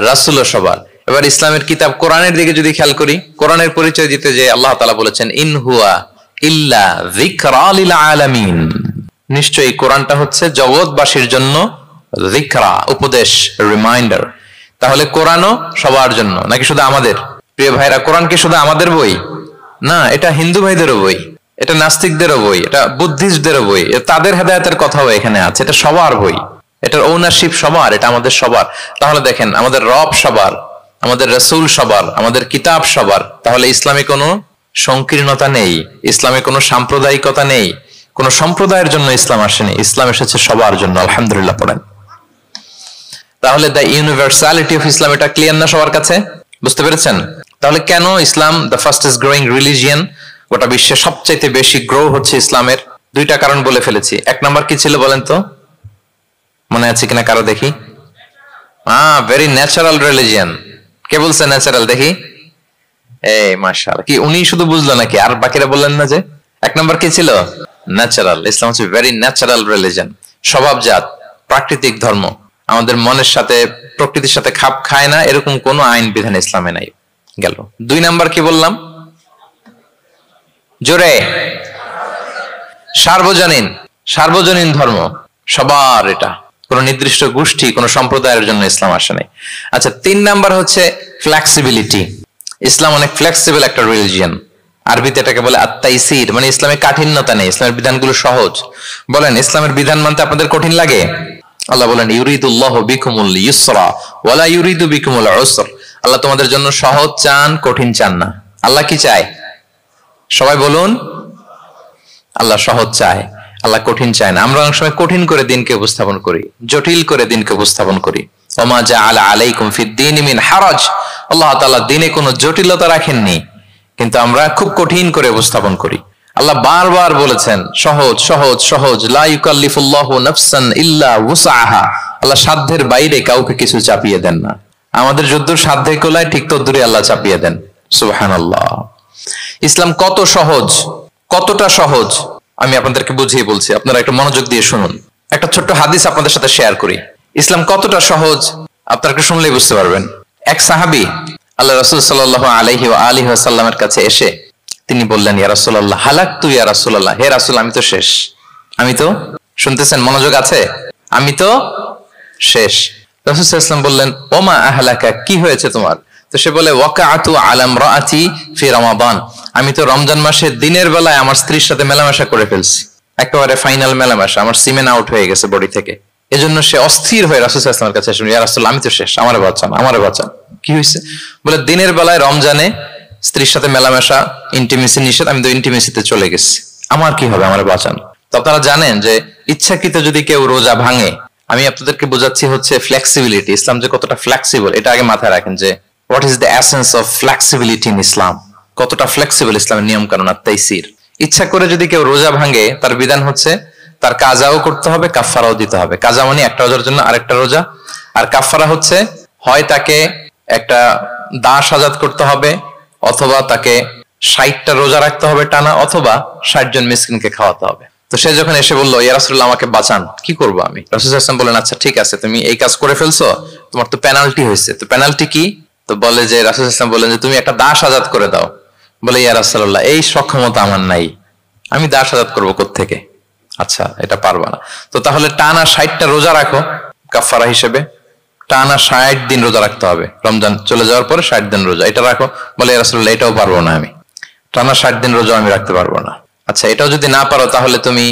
রাসূলও সবার। এবার ইসলামের কিতাব কোরআনের দিকে যদি খেয়াল করি, কোরআনের পরিচয় দিতে যে আল্লাহ তাআলা বলেছেন ইন হুয়া ইল্লা যিকরা লিল আলামিন, নিশ্চয়ই কোরআনটা হচ্ছে জগৎবাসীর জন্য যিকরা, উপদেশ, রিমাইন্ডার। তাহলে কোরআনও সবার জন্য নাকি শুধু আমাদের? প্রিয় ভাইরা, কোরআন কি শুধু আমাদের বই? না, এটা হিন্দু ভাইদেরও বই, এটা নাস্তিকদেরও বই, এটা বুদ্ধিস্টদেরও বই, তাদের হেদায়েতের কথাও এখানে আছে। এটা সবার বই, এটার ওনারশিপ সবার, এটা আমাদের সবার। তাহলে দেখেন, আমাদের রব সবার, আমাদের রাসূল সবার, আমাদের কিতাব সবার। তাহলে ইসলামে কোনো সংকীর্ণতা নেই, ইসলামে কোনো সাম্প্রদায়িকতা নেই, কোন সম্প্রদায়ের জন্য ইসলাম আসেনি, ইসলাম এসেছে সবার জন্য। আলহামদুলিল্লাহ পড়েন। তাহলে দ্য ইউনিভার্সালিটি অফ ইসলাম, এটা ক্লিয়ার না সবার কাছে? বুঝতে পেরেছেন? তাহলে কেন ইসলাম দ্য ফাস্টেস্ট গ্রোয়িং রিলিজিয়ন? গোটা বিশ্বে সবচাইতে বেশি গ্রো হচ্ছে ইসলামের। 2টা কারণ বলে ফেলেছি। 1 নাম্বার কি ছিল বলেন তো? মনে আছে কিনা কারো দেখি? Very natural religion. কে বলছে ন্যাচারাল? দেখি। এই মাশাআল্লাহ, কি উনি শুধু বুঝলো নাকি? আর বাকিরা বললেন না যে? 1 নাম্বার কি ছিল? ন্যাচারাল। ইসলাম হচ্ছে ভেরি ন্যাচারাল রিলিজিয়ন, স্বভাবজাত, প্রাকৃতিক ধর্ম, আমাদের মনের সাথে প্রকৃতির সাথে খাপ খায় না, এরকম কোনো আইন বিধান ইসলামে নাই। গেল 2 নাম্বার কি বললাম? জোরে, সার্বজনীন। সার্বজনীন ধর্ম সবার, এটা কোন নির্দিষ্ট গোষ্ঠী কোন সম্প্রদায়ের জন্য ইসলাম আসে নাই। আচ্ছা 3 নাম্বার হচ্ছে ফ্লেক্সিবিলিটি। ইসলাম অনেক ফ্লেক্সিবল একটা রিলিজিয়ন। আরবিতে এটাকে বলে আত-তাইসির, মানে ইসলামে কাঠিন্যতা নেই, ইসলামের বিধানগুলো সহজ। বলেন ইসলামের বিধান মানতে আপনাদের কঠিন লাগে? আল্লাহ বলেন ইউরিদুল্লাহু বিকুমুল ইউসরা ওয়ালা ইউরিদু বিকুমুল উসর। আল্লাহ তোমাদের জন্য সহজ চান, কঠিন চান না। আল্লাহ কি চায়? সবাই বলুন, আল্লাহ সহজ চায়, আল্লাহ কঠিন চায় না। আমরা অনেক সময় কঠিন করে দিনকে উপস্থাপন করি, জটিল করে দিনকে উপস্থাপন করি। ওমা জাআলা আলাইকুম ফিদ-দীনি মিন হারাজ। আল্লাহ তাআলা দিনে কোনো জটিলতা রাখেননি, কিন্তু আমরা খুব কঠিন করে উপস্থাপন করি। আল্লাহ বারবার বলেছেন সহজ সহজ সহজ, লা ইউকাল্লিফুল্লাহু নাফসান ইল্লা উসআহা। আল্লাহ সাধ্যের বাইরে কাউকে কিছু চাপিয়ে দেন না। আমাদের যদ্দূর সাধ্যে কোলায় ঠিক তদ্দূরই আল্লাহ চাপিয়ে দেন। সুবহানাল্লাহ। ইসলাম কত সহজ, কতটা সহজ আমি আপনাদেরকে বুঝিয়ে বলছি, আপনারা একটু মনোযোগ দিয়ে শুনুন। একটা ছোট্ট হাদিস আপনাদের সাথে শেয়ার করি। ইসলাম কতটা সহজ আপনারা একটু শুনলেই বুঝতে পারবেন। এক সাহাবী আল্লাহ রাসূল সাল্লাল্লাহু আলাইহি ওয়া আলিহি ওয়াসাল্লামের কাছে এসে তিনি বললেন, ইয়া রাসূলুল্লাহ হালাকতু ইয়া রাসূলুল্লাহ, হে রাসূল আমি তো শেষ। আমি তো, শুনতেছেন, মনোযোগ আছে? আমি তো শেষ। রাসূল সাল্লাল্লাহু আলাইহি ওয়াসাল্লাম বললেন, ওমা আহলাকা, কি হয়েছে তোমার? তো সে বলে, ওয়াকাআতু আলা ইমরাআতি ফি রমাদান, আমি তো রমজান মাসে দিনের বেলায় আমার স্ত্রীর সাথে মেলামেশা করে ফেলছি, একেবারে ফাইনাল মেলামেশা, আমার সিমেন আউট হয়ে গেছে বডি থেকে। এজন্য সে অস্থির হয়ে রাসূল সাল্লাল্লাহু আলাইহি ওয়াসাল্লামের কাছে এসে, ইয়া রাসূল আমি তো শেষ, আমারে বাঁচান, আমারে বাঁচান। কি হয়েছে? বলে, দিনের বেলায় রমজানে স্ত্রীর সাথে মেলামেশা, ইন্টিমেসি নিষেধ, আমি তো ইন্টিমেসিতে চলে গেছি, আমার কি হবে, আমারে বাঁচান। তো আপনারা জানেন যে ইচ্ছাকৃত যদি কেউ রোজা ভাঙে, আমি আপনাদেরকে বোঝাচ্ছি হচ্ছে ফ্লেক্সিবিলিটি। ইসলাম যে কতটা ফ্লেক্সিবল এটা আগে মাথায় রাখেন, যে what is the essence of flexibility in Islam. কতটা ফ্লেক্সিবল ইসলামের নিয়ম কানুন আর তাইসির। ইচ্ছা করে যদি কেউ রোজা ভাঙে, তার বিধান হচ্ছে তার কাজাও করতে হবে, কাফফারাও দিতে হবে। কাজা মানে একটা রোজার জন্য আরেকটা রোজা, আর কাফফারা হচ্ছে হয় তাকে একটা দাস আজাদ করতে হবে, অথবা তাকে 60টা রোজা রাখতে হবে টানা, অথবা 60 জন মিসকিনকে খাওয়াতে হবে। তো সে যখন এসে বললো, ইয়া রাসূলুল্লাহ আমাকে বাঁচান, কি করবো আমি? রাসূল সাল্লাল্লাহু আলাইহি ওয়াসাল্লাম বলেন, আচ্ছা ঠিক আছে, তুমি এই কাজ করে ফেলছো, তোমার তো পেনাল্টি হয়েছে। তো পেনাল্টি কি? তো বলে যে, রাসূল সাল্লাল্লাহু আলাইহি ওয়াসাল্লাম বলেন যে তুমি একটা দাস আজাদ করে দাও। বলে, ইয়া রাসূলুল্লাহ এই সক্ষমতা আমার নাই, আমি দাস আজাদ করবো কোত্থেকে? আচ্ছা এটা পারবা না, তো তাহলে টানা 60টা রোজা রাখো কাফারা হিসেবে, টানা 60 দিন রোজা রাখতে হবে, রমজান চলে যাওয়ার পরে 60 দিন রোজা, এটা রাখো। বলে, ইয়া রাসূলুল্লাহ এটাও পারবো না, আমি টানা 60 দিন রোজা আমি রাখতে পারবো না। আচ্ছা এটাও যদি না পারো, তাহলে তুমি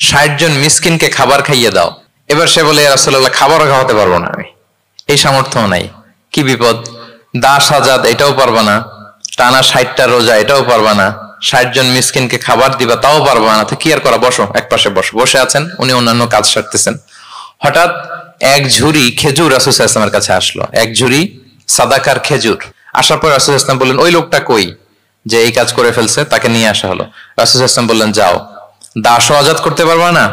60 জন মিসকিনকে খাবার খাইয়ে দাও। এবার সে বলে, ইয়া রাসূলুল্লাহ খাবারও খাওয়াতে পারবো না আমি, এই সামর্থ্য নাই। কি বিপদ! দাস আজাদ এটাও পারবা না, টানা 60টা রোজা এটাও পারবা না, 60 জন মিসকিনকে খাবার দিবা তাও পারবা না। তো কি আর করা, বসো, এক পাশে বসো। বসে আছেন, উনি অন্যান্য কাজ সারতেছেন। হঠাৎ এক ঝুড়ি খেজুর রাসূল সাল্লাল্লাহু আলাইহি ওয়াসাল্লামের কাছে আসলো, এক ঝুড়ি সাদাকার খেজুর। আসার পর রাসূল সাল্লাল্লাহু আলাইহি ওয়াসাল্লাম বললেন, ওই লোকটা কই যে এই কাজ করে ফেলছে? তাকে নিয়ে আসা হলো। রাসূল সাল্লাল্লাহু আলাইহি ওয়াসাল্লাম বললেন, যাও, দাসও আজাদ করতে পারবা না,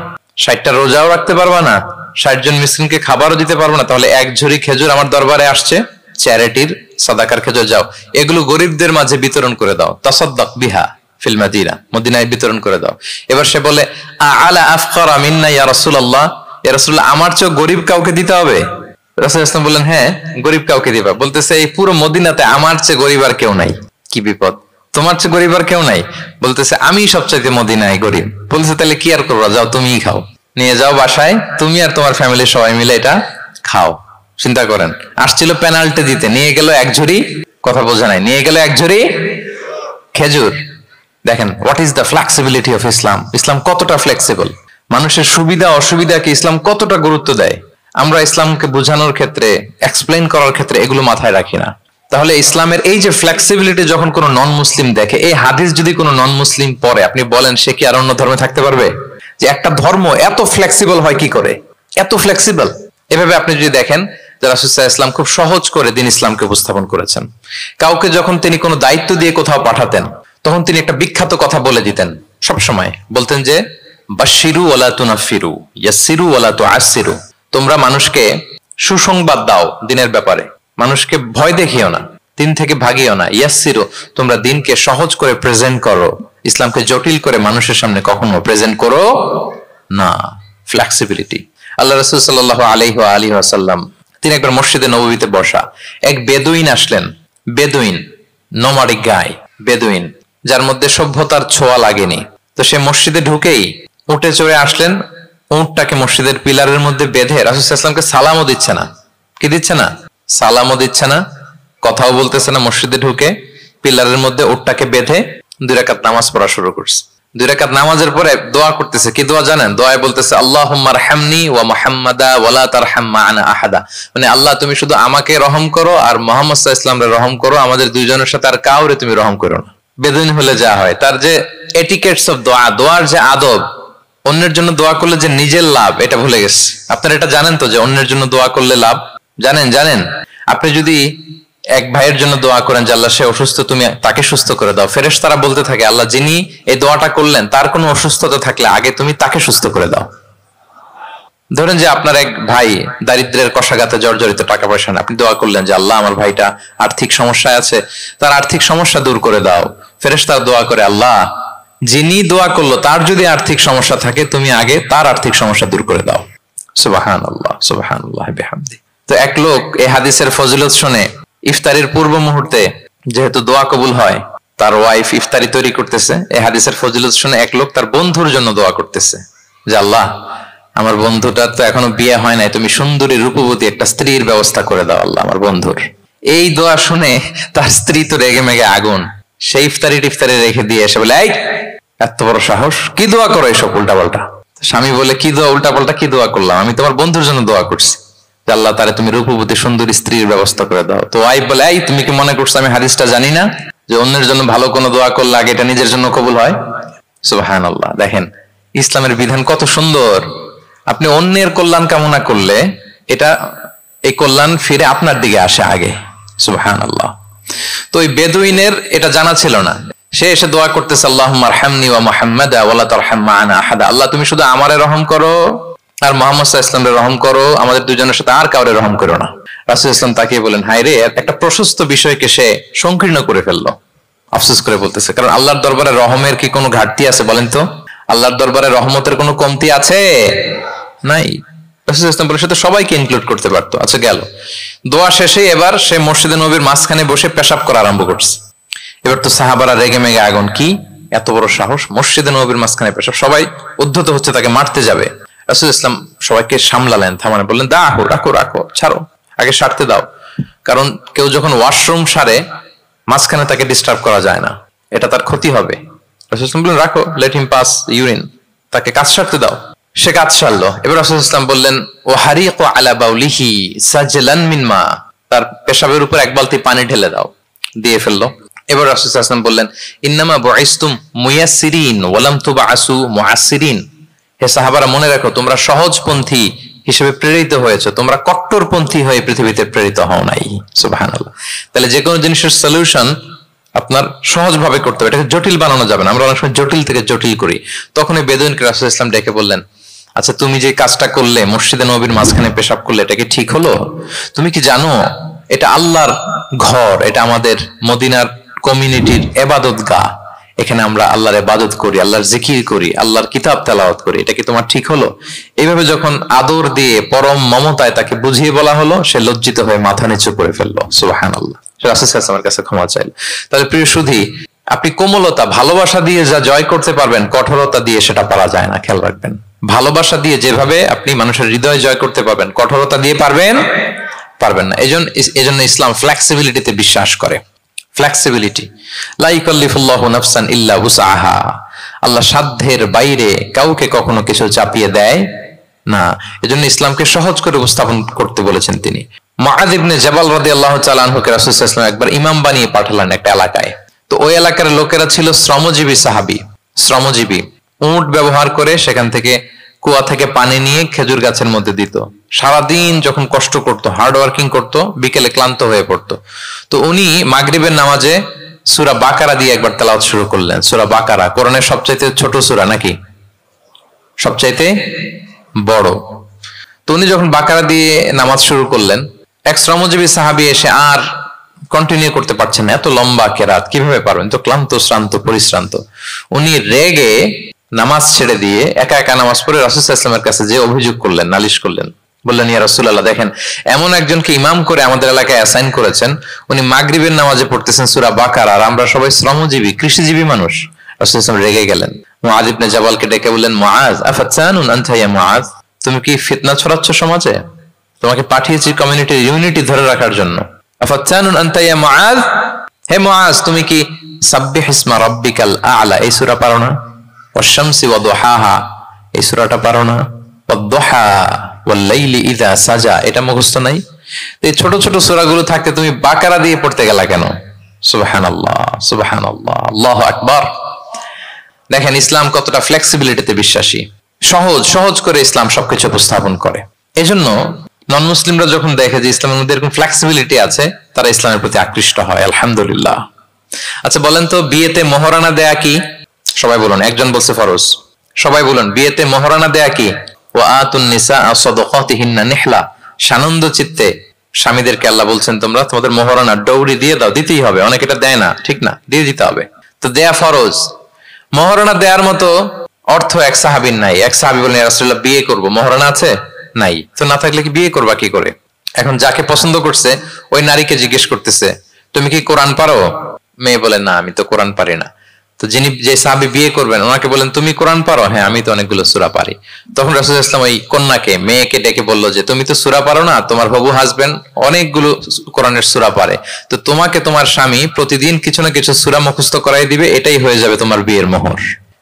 60টা রোজাও রাখতে পারবা না, 60 জন মিসকিনকে খাবারও দিতে পারবা না, তাহলে এক ঝুড়ি খেজুর আমার দরবারে আসছে, চ্যারিটির সাদাকার খেজুর, যাও এগুলো গরিবদের মাঝে বিতরণ করে দাও, তাসাদ্দাক বিহা ফিল মাদিনা, মদিনায় বিতরণ করে দাও। এবার সে বলে, আলা আফকারা মিন্না ইয়া রাসূলুল্লাহ, ইয়া রাসূলুল্লাহ আমার চেয়ে গরিব কাউকে দিতে হবে? রাসূল সাল্লাল্লাহু আলাইহি ওয়াসাল্লাম বললেন, হ্যাঁ গরিব কাউকে দিবা। বলতেছে, এই পুরো মদিনাতে আমার চেয়ে গরিব আর কেউ নাই। কি বিপদ! তোমার চেয়ে গরিব আর কেউ নাই? বলতেছে, আমি সবচাইতে মদিনায় গরিব। বলতেছে, তাহলে কি আর করবা, যাও তুমিই খাও, নিয়ে যাও বাসায়, তুমি আর তোমার ফ্যামিলির সবাই মিলে এটা খাও। চিন্তা করেন, আসছিল পেনাল্টি দিতে, নিয়ে গেল এক ঝুড়ি, কথা বোঝা নাই, নিয়ে গেল এক ঝুড়ি খেজুর। দেখেন what is the flexibility of Islam. ইসলাম কতটা ফ্লেক্সিবল, মানুষের সুবিধা অসুবিধাকে ইসলাম কতটা গুরুত্ব দেয়। আমরা ইসলামকে বোঝানোর ক্ষেত্রে, এক্সপ্লেইন করার ক্ষেত্রে এগুলো মাথায় রাখি না। তাহলে ইসলামের এই যে ফ্লেক্সিবিলিটি যখন কোনো নন মুসলিম দেখে, এই হাদিস যদি কোনো নন মুসলিম পড়ে, আপনি বলেন সে কি আর অন্য ধর্মে থাকতে পারবে? যে একটা ধর্ম এত ফ্লেক্সিবল হয় কি করে, এত ফ্লেক্সিবল। এভাবে আপনি যদি দেখেন যে রাসূল সাল্লাল্লাহু আলাইহি ওয়াসাল্লাম খুব সহজ করে দিন ইসলামকে উপস্থাপন করেছেন। কাউকে যখন তিনি কোনো দায়িত্ব দিয়ে কোথাও পাঠাতেন, তখন তিনি একটা বিখ্যাত কথা বলে দিতেন, সব সময় বলতেন যে, বাশশিরু ওয়ালা তুনাফিরু, ইয়াসসিরু ওয়ালা তুআসসিরু, তোমরা মানুষকে সুসংবাদ দাও দিনের ব্যাপারে, মানুষকে ভয় দেখিও না, দিন থেকে ভাগিও না। ইয়াসসিরু, তোমরা দিনকে সহজ করে প্রেজেন্ট করো, ইসলামকে জটিল করে মানুষের সামনে কখনো প্রেজেন্ট করো না। ফ্লেক্সিবিলিটি। আল্লাহ রাসূল সাল্লাল্লাহু আলাইহি ওয়া আলিহি ওয়াসাল্লাম তিনি একবার মসজিদে নববীতে বসা, এক বেদুইন আসলেন। বেদুইন, নোমাডিক গায়, বেদুইন যার মধ্যে সভ্যতার ছোঁয়া লাগেনি। তো সে মসজিদে ঢুকেই উঠে চড়ে আসলেন, উটটাকে মসজিদের পিলারের মধ্যে বেঁধে রাসূল সাল্লাল্লাহু আলাইহি ওয়াসাল্লামকে সালামও দিচ্ছে না। কি দিচ্ছে না? সালামও দিচ্ছে না, কথাও বলতেছে না। মসজিদে ঢুকে পিলারের মধ্যে উটটাকে বেঁধে 2 রাকাত নামাজ পড়া শুরু করছে। 2 রাকাত নামাজের পরে দোয়া করতেছে। কি দোয়া জানেন? দোয়ায় বলতেছে আল্লাহুম্মা আরহামনি ওয়া মুহাম্মাদা ওয়া লা তারহাম মা'ানা আহাদা। মানে আল্লাহ তুমি শুধু আমাকে রহম করো আর মুহাম্মদ সাল্লাল্লাহু আলাইহি ওয়াসাল্লামকে রহম করো, আমাদের দুইজনের সাথে আর কাউরে তুমি রহম করো না। বেদুইন হলে যা হয়, তার যে এটিকেটস অফ দোয়া, দোয়ার যে আদব, অন্যের জন্য দোয়া করলে যে নিজের লাভ এটা ভুলে গেছে। আপনারা এটা জানেন তো যে অন্যের জন্য দোয়া করলে লাভ? জানেন? আপনি যদি এক ভাইয়ের জন্য দোয়া করেন যে আল্লাহ সে অসুস্থ, তুমি তাকে সুস্থ করে দাও, ফেরেশতারা বলতে থাকে আল্লাহ যিনি এই দোয়াটা করলেন তার কোনো অসুস্থতা থাকলে আগে তুমি তাকে সুস্থ করে দাও। ধরেন যে আপনার এক ভাই দারিদ্রের কষাঘাতে জর্জরিত, টাকা পয়সা না, আপনি দোয়া করলেন যে আল্লাহ আমার ভাইটা আর্থিক সমস্যায় আছে, তার আর্থিক সমস্যা দূর করে দাও। ফেরেশতারা দোয়া করে আল্লাহ যিনি দোয়া করলো তার যদি আর্থিক সমস্যা থাকে তুমি আগে তার আর্থিক সমস্যা দূর করে দাও। সুবহানাল্লাহ, সুবহানাল্লাহ বিহামদি। তো এক লোক এই হাদিসের ফজিলত শুনে ইফতারির পূর্ব মুহূর্তে, যেহেতু দোয়া কবুল হয়, তার ওয়াইফ ইফতারি তৈরি করতেছে, এই হাদিসের ফজিলত শুনে এক লোক তার বন্ধুর জন্য দোয়া করতেছে যে আল্লাহ আমার বন্ধুটা তো এখনো বিয়ে হয় নাই, তুমি সুন্দরী রূপবতী একটা স্ত্রীর ব্যবস্থা করে দাও আল্লাহ আমার বন্ধুর। এই দোয়া শুনে তার স্ত্রী তো রেগে মেগে আগুন, সেই ইফতারি রেখে দিয়ে এসে বলে এই এত বড় সাহস, কি দোয়া করো এসব উল্টাপাল্টা। স্বামী বলে কি দোয়া উল্টাপাল্টা, কি দোয়া করলাম? আমি তোমার বন্ধুর জন্য দোয়া করছি যে আল্লাহ তারে তুমি রূপবতী সুন্দরী স্ত্রীর ব্যবস্থা করে দাও। তো ওয়াইফ বলে এই তুমি কি মনে করছো আমি হাদিসটা জানি না যে অন্যের জন্য ভালো কোনো দোয়া করলে আগে এটা নিজের জন্য কবুল হয়? সুবহানাল্লাহ। দেখেন ইসলামের বিধান কত সুন্দর। আপনি অন্যের কল্যাণ কামনা করলে এটা এই কল্যাণ ফিরে আপনার দিকে আসে আগে। সুবহানাল্লাহ। তো ওই বেদুইনের এটা জানা ছিল না, সে এসে দোয়া করতেছে আল্লাহুম্মা আরহামনি ওয়া মুহাম্মাদা ওয়া লা তারহাম মা'ানা আহাদা। আল্লাহ তুমি শুধু আমারে রহম করো আর মুহাম্মদ সাল্লাল্লাহু আলাইহি ওয়াসাল্লামকে রহম করো, আমাদের দুজনের সাথে আর কাউরে রহম করো না। রাসূল সাল্লাল্লাহু আলাইহি ওয়াসাল্লাম তাকিয়ে বলেন হায় রে, একটা প্রশস্ত বিষয়কে সে সংকীর্ণ করে ফেললো। আফসোস করে বলতেছে, কারণ আল্লাহর দরবারে রহমের কি কোনো ঘাটতি আছে বলেন তো? আল্লাহর দরবারে রহমতের কোনো কমতি আছে? নাই। রাসূল সাল্লাল্লাহু আলাইহি ওয়াসাল্লাম বলে সে তো সবাইকে ইনক্লুড করতে পারতো। আচ্ছা গেল, দোয়া শেষে এবার সে মসজিদে নববীর মাঝখানে বসে পেশাব করা আরম্ভ করছে। এবার তো সাহাবারা রেগে মেগে আগুন, কি এত বড় সাহস, মসজিদে নববীর মাঝখানে পেশাব, সবাই উদ্ধত হচ্ছে, তাকে মারতে যাবে। রাসূল ইসলাম সবাইকে সামলালেন, থামালেন, বললেন রাখো রাখো রাখো, ছাড়ো, আগে সারতে দাও। কারণ কেউ যখন ওয়াশরুম সারে মাঝখানে তাকে ডিস্টার্ব করা যায় না, এটা তার ক্ষতি হবে। রাসূল ইসলাম বললেন রাখো, লেট হিম পাস ইউরিন, তাকে কাজ সারতে দাও। সে কাজ সারলো। এবার রাসূল ইসলাম বললেন ও হারিকু আলা বাউলিহি সাজলান মিন মা, তার পেশাবের উপর এক বালতি পানি ঢেলে দাও, দিয়ে ফেললো। এবার রাসূল সাল্লাল্লাহু আলাইহি ওয়াসাল্লাম বললেন ইন্নামা বুইসতুম মুয়াসসিরিন ওয়া লাম তুবআসু মুআসসিরিন। হে সাহাবারা মনে রাখো তোমরা সহজপন্থী হিসেবে প্রেরিত হয়েছে, তোমরা কট্টরপন্থী হয়ে পৃথিবীতে প্রেরিত হও নাই। সুবহানাল্লাহ। তাহলে যে কোনো জিনিসের সলিউশন আপনার সহজভাবে করতে হবে, এটাকে জটিল বানানো যাবে না। আমরা অনেক সময় জটিল থেকে জটিল করি। তখন এই বেদুইনকে রাসূল সাল্লাল্লাহু আলাইহি ওয়াসাল্লাম ডেকে বললেন আচ্ছা তুমি যে কাজটা করলে, মসজিদে নববীর মাঝখানে পেশাব করলে, এটা কি ঠিক হলো? তুমি কি জানো এটা আল্লাহর ঘর, এটা আমাদের মদিনার কমিউনিটির ইবাদতগাহ, এখানে আমরা আল্লাহর ইবাদত করি, আল্লাহর জিকির করি, আল্লাহর কিতাব তেলাওয়াত করি, এটা কি তোমার ঠিক হলো? এইভাবে যখন আদর দিয়ে পরম মমতায় তাকে বুঝিয়ে বলা হলো, সে লজ্জিত হয়ে মাথা নিচু করে ফেললো। সুবহানাল্লাহ। রাসূল সাল্লাল্লাহু আলাইহি ওয়াসাল্লামের কাছে ক্ষমা চাইল। তাহলে প্রিয় সুধী, আপনি কোমলতা ভালোবাসা দিয়ে যা জয় করতে পারবেন, কঠোরতা দিয়ে সেটা পারা যায় না, খেয়াল রাখবেন। ভালোবাসা দিয়ে যেভাবে আপনি মানুষের হৃদয় জয় করতে পারবেন, কঠোরতা দিয়ে পারবেন না। এজন্য ইসলাম ফ্লেক্সিবিলিটিতে বিশ্বাস করে। ফ্লেক্সিবিলিটি, লা ইকাল্লিফুল্লাহু নাফসান ইল্লা উসআহা। আল্লাহ সাধ্যের বাইরে কাউকে কখনো কিছু চাপিয়ে দেয় না। এজন্য ইসলামকে সহজ করে উপস্থাপন করতে বলেছেন তিনি। মুআয ইবনে জাবাল রাদিয়াল্লাহু তাআলা আনহুকে রাসূল সাল্লাল্লাহু আলাইহি ওয়াসাল্লাম একবার ইমাম বানিয়ে পাঠালেন একটা এলাকায়। তো ওই এলাকার লোকেরা ছিল শ্রমজীবী সাহাবী, শ্রমজীবী। উট ব্যবহার করে সেখান থেকে কুয়া থেকে পানি নিয়ে খেজুর গাছের মধ্যে দিত। সারাদিন যখন কষ্ট করতো, হার্ড ওয়ার্কিং করতো, বিকেলে ক্লান্ত হয়ে পড়তো। তো উনি মাগরিবের নামাজে সূরা বাকারা দিয়ে একবার তেলাওয়াত শুরু করলেন। সূরা বাকারা কোরআনের সবচাইতে ছোট সূরা নাকি সবচাইতে বড়? তো উনি যখন বাকারা দিয়ে নামাজ শুরু করলেন, এক শ্রমজীবী সাহাবী এসে আর কন্টিনিউ করতে পারছেন না, এত লম্বা কেরাত কিভাবে পারবেন, তো ক্লান্ত শ্রান্ত পরিশ্রান্ত। উনি রেগে নামাজ ছেড়ে দিয়ে একা একা নামাজ পড়ে রাসূল সাল্লাল্লাহু আলাইহি ওয়াসাল্লামের কাছে যে অভিযোগ করলেন, নালিশ করলেন, বললেন ইয়া রাসূলুল্লাহ, দেখেন এমন একজনকে ইমাম করে আমাদের এলাকায় অ্যাসাইন করেছেন, উনি মাগরিবের নামাজে পড়তেছেন সূরা বাকারা, আর আমরা সবাই শ্রমজীবী কৃষিজীবী মানুষ। রাসূল সাল্লাল্লাহু আলাইহি ওয়াসাল্লাম রেগে গেলেন। মুআয ইবনে জাবালকে ডেকে বললেন, মুআয আফাতানুন আনতা ইয়া মুআয, তুমি কি ফিতনা ছড়াচ্ছ সমাজে? তোমাকে পাঠিয়েছি কমিউনিটির ইউনিটি ধরে রাখার জন্য। আফাতানুন আনতা ইয়া মুআয, হে মুআয তুমি কি সাব্বিহ ইসমা রাব্বিকাল আ'লা এই সূরা পারো না? ওয়াশ-শামসি ওয়া দুহাহা এই সূরাটা পারো না? ওয়াদ-দুহা ওয়াল-লাইলি ইযা সাজা এটা মুখস্থ নাই? এই ছোট ছোট সূরাগুলো থাকতে তুমি বাকারা দিয়ে পড়তে গেলা কেন? সুবহানাল্লাহ সুবহানাল্লাহ, আল্লাহু আকবার। দেখেন ইসলাম কতটা ফ্লেক্সিবিলিটিতে বিশ্বাসী, সহজ সহজ করে ইসলাম সবকিছু উপস্থাপন করে। এজন্য নন মুসলিমরা যখন দেখে যে ইসলামের মধ্যে এরকম ফ্লেক্সিবিলিটি আছে, তারা ইসলামের প্রতি আকৃষ্ট হয়, আলহামদুলিল্লাহ। আচ্ছা বলেন তো, বিয়েতে মহরানা দেয়া কি? সবাই বলুন। একজন বলছে ফরজ। সবাই বলুন, বিয়েতে মহরানা দেয়া কি? ওয়া আতুন নিসা সাদাকাতিহিন্না নিহলা, সানন্দ চিত্তে স্বামীদেরকে আল্লাহ বলছেন তোমরা তোমাদের মহরানা ডৌরি দিয়ে দাও, দিতেই হবে। অনেকে এটা দেয় না, ঠিক না, দিয়ে দিতে হবে। তো দেয়া ফরজ। মহরানা দেওয়ার মতো অর্থ এক সাহাবীর নাই। এক সাহাবী বলেন ইয়া রাসূলুল্লাহ বিয়ে করব, মহরানা আছে? নাই। তো না থাকলে কি বিয়ে করবা কি করে? এখন যাকে পছন্দ করছে ওই নারীকে জিজ্ঞেস করতেছে, তুমি কি কোরআন পারো? মেয়ে বলে না, আমি তো কোরআন পারি না। তো যিনি যে সাহাবী বিয়ে করবেন ওনাকে বলেন তুমি কোরআন পারো? হ্যাঁ আমি তো অনেকগুলো সূরা পারি। তখন রাসূল সাল্লাল্লাহু আলাইহি ওয়াসাল্লাম ওই কন্যাকে, মেয়েকে ডেকে বললো যে তুমি তো সূরা পারো না, তোমার হবু হাজবেন্ড অনেকগুলো কোরআনের সূরা পারে, তো তোমাকে তোমার স্বামী প্রতিদিন কিছু না কিছু সূরা মুখস্থ করাই দিবে, এটাই হয়ে যাবে তোমার বিয়ের মোহর।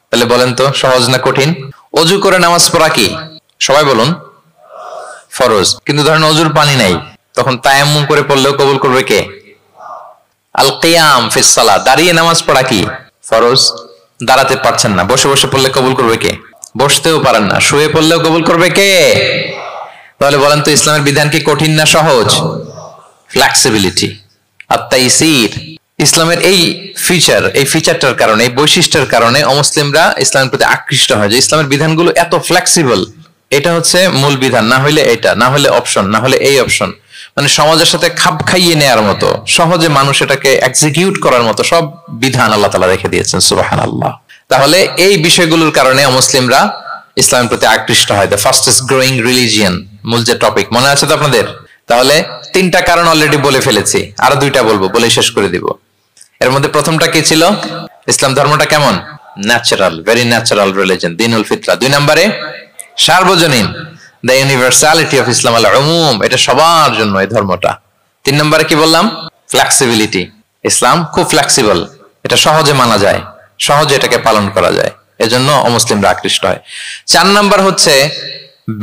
তাহলে বলেন তো সহজ না কঠিন? অজু করে নামাজ পড়া কি? সবাই বলুন ফরজ। কিন্তু ধরেন অজুর পানি নাই, তখন তায়াম্মুম করে পড়লেও কবুল করবে কে? আল কিয়াম ফিস সালাহ, দাঁড়িয়ে নামাজ পড়া কি? ফরজ। দাঁড়াতে পারছেন না, বসে বসে পড়লে কবুল করবে কে? বসতেও পারেন না, শুয়ে পড়লেও কবুল করবে কে? তাহলে বলেন তো ইসলামের বিধান কি কঠিন না সহজ? ফ্লেক্সিবিলিটি আর তাইসির। ইসলামের এই ফিচারটার কারণে, এই বৈশিষ্ট্যের কারণে অমুসলিমরা ইসলামের প্রতি আকৃষ্ট হয়, যে ইসলামের বিধানগুলো এত ফ্লেক্সিবল। এটা হচ্ছে মূল বিধান, না হলে এটা, না হলে অপশন, না হলে এই অপশন, মানে সমাজের সাথে খাপ খাইয়ে নেয়ার মতো, সহজে মানুষ এটাকে এক্সিকিউট করার মতো সব বিধান আল্লাহ তাআলা রেখে দিয়েছেন, সুবহানাল্লাহ। তাহলে এই বিষয়গুলোর কারণে মুসলিমরা ইসলামের প্রতি আকৃষ্ট হয়। দ্য ফাস্টেস্ট গ্রোয়িং রিলিজিয়ন, মূল যে টপিক, মনে আছে তো আপনাদের? তাহলে তিনটা কারণ অলরেডি বলে ফেলেছি, আরো দুইটা বলবো, বলে শেষ করে দিব। এর মধ্যে প্রথমটা কি ছিল? ইসলাম ধর্মটা কেমন? ন্যাচারাল, ভেরি ন্যাচারাল রিলিজিয়ন, দীনুল ফিতরা। দুই নম্বরে সার্বজনীন, দ্য ইউনিভার্সালিটি অফ ইসলাম আল উমুম, এটা সবার জন্য এই ধর্মটা। তিন নম্বরে কি বললাম? ফ্লেক্সিবিলিটি, ইসলাম খুব ফ্লেক্সিবল, এটা সহজে মানা যায়, সহজে এটাকে পালন করা যায়, এজন্য অমুসলিমরা আকৃষ্ট হয়। চার নাম্বার হচ্ছে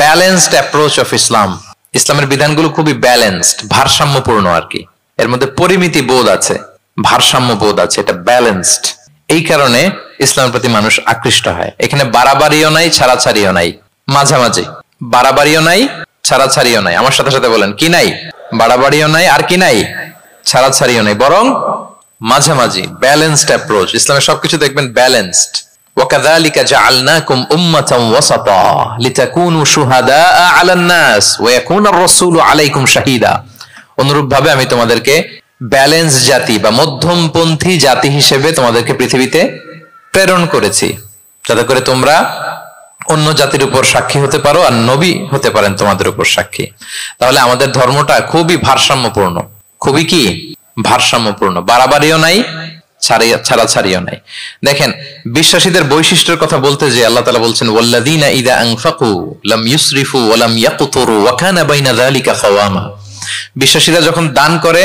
ব্যালেন্সড অ্যাপ্রোচ অফ ইসলাম। ইসলামের বিধানগুলো খুবই ব্যালেন্সড, ভারসাম্যপূর্ণ আর কি। এর মধ্যে পরিমিতি বোধ আছে, ভারসাম্য বোধ আছে, এটা ব্যালেন্সড। এই কারণে ইসলামের প্রতি মানুষ আকৃষ্ট হয়। এখানে বাড়াবাড়িও নাই, ছাড়াছাড়িও নাই, মাঝামাঝি। বাড়াবাড়িও নাই, ছাড়াছাড়িও নাই। আমার সাথে সাথে বলেন, কি নাই? বাড়াবাড়িও নাই, আর কি নাই? ছাড়াছাড়িও নাই, বরং মাঝামাঝি, ব্যালেন্সড অ্যাপ্রোচ। ইসলামের সবকিছু দেখবেন ব্যালেন্সড। وَكَذَلِكَ جَعَلْنَاكُمْ أُمَّةً وَسَطًا لِتَكُونُوا شُهَدَاءَ عَلَى النَّاسِ وَيَكُونَ الرَّسُولُ عَلَيْكُمْ شَهِيدًا। অনুরূপভাবে আমি তোমাদেরকে ব্যালেন্স জাতি বা মধ্যমপন্থী জাতি হিসেবে তোমাদেরকে পৃথিবীতে প্রেরণ করেছি, যাতে করে তোমরা অন্য জাতির উপর সাক্ষী হতে পারো, আর নবী হতে পারেন তোমাদের উপর সাক্ষী। তাহলে আমাদের ধর্মটা খুবই ভারসাম্যপূর্ণ, খুবই কি ভারসাম্যপূর্ণ, বাড়াবাড়িও নাই, ছাড়াছাড়িও নাই। দেখেন বিশ্বাসীদের বৈশিষ্ট্যের কথা বলতে যে আল্লাহ তাআলা বলছেন, ওয়াল্লাযীনা ইযা আনফাকু লাম ইউসরিফু ওয়া লাম ইয়াকতুরু ওয়া কানা বাইনা যালিকা কাওয়ামা। বিশ্বাসীরা যখন দান করে,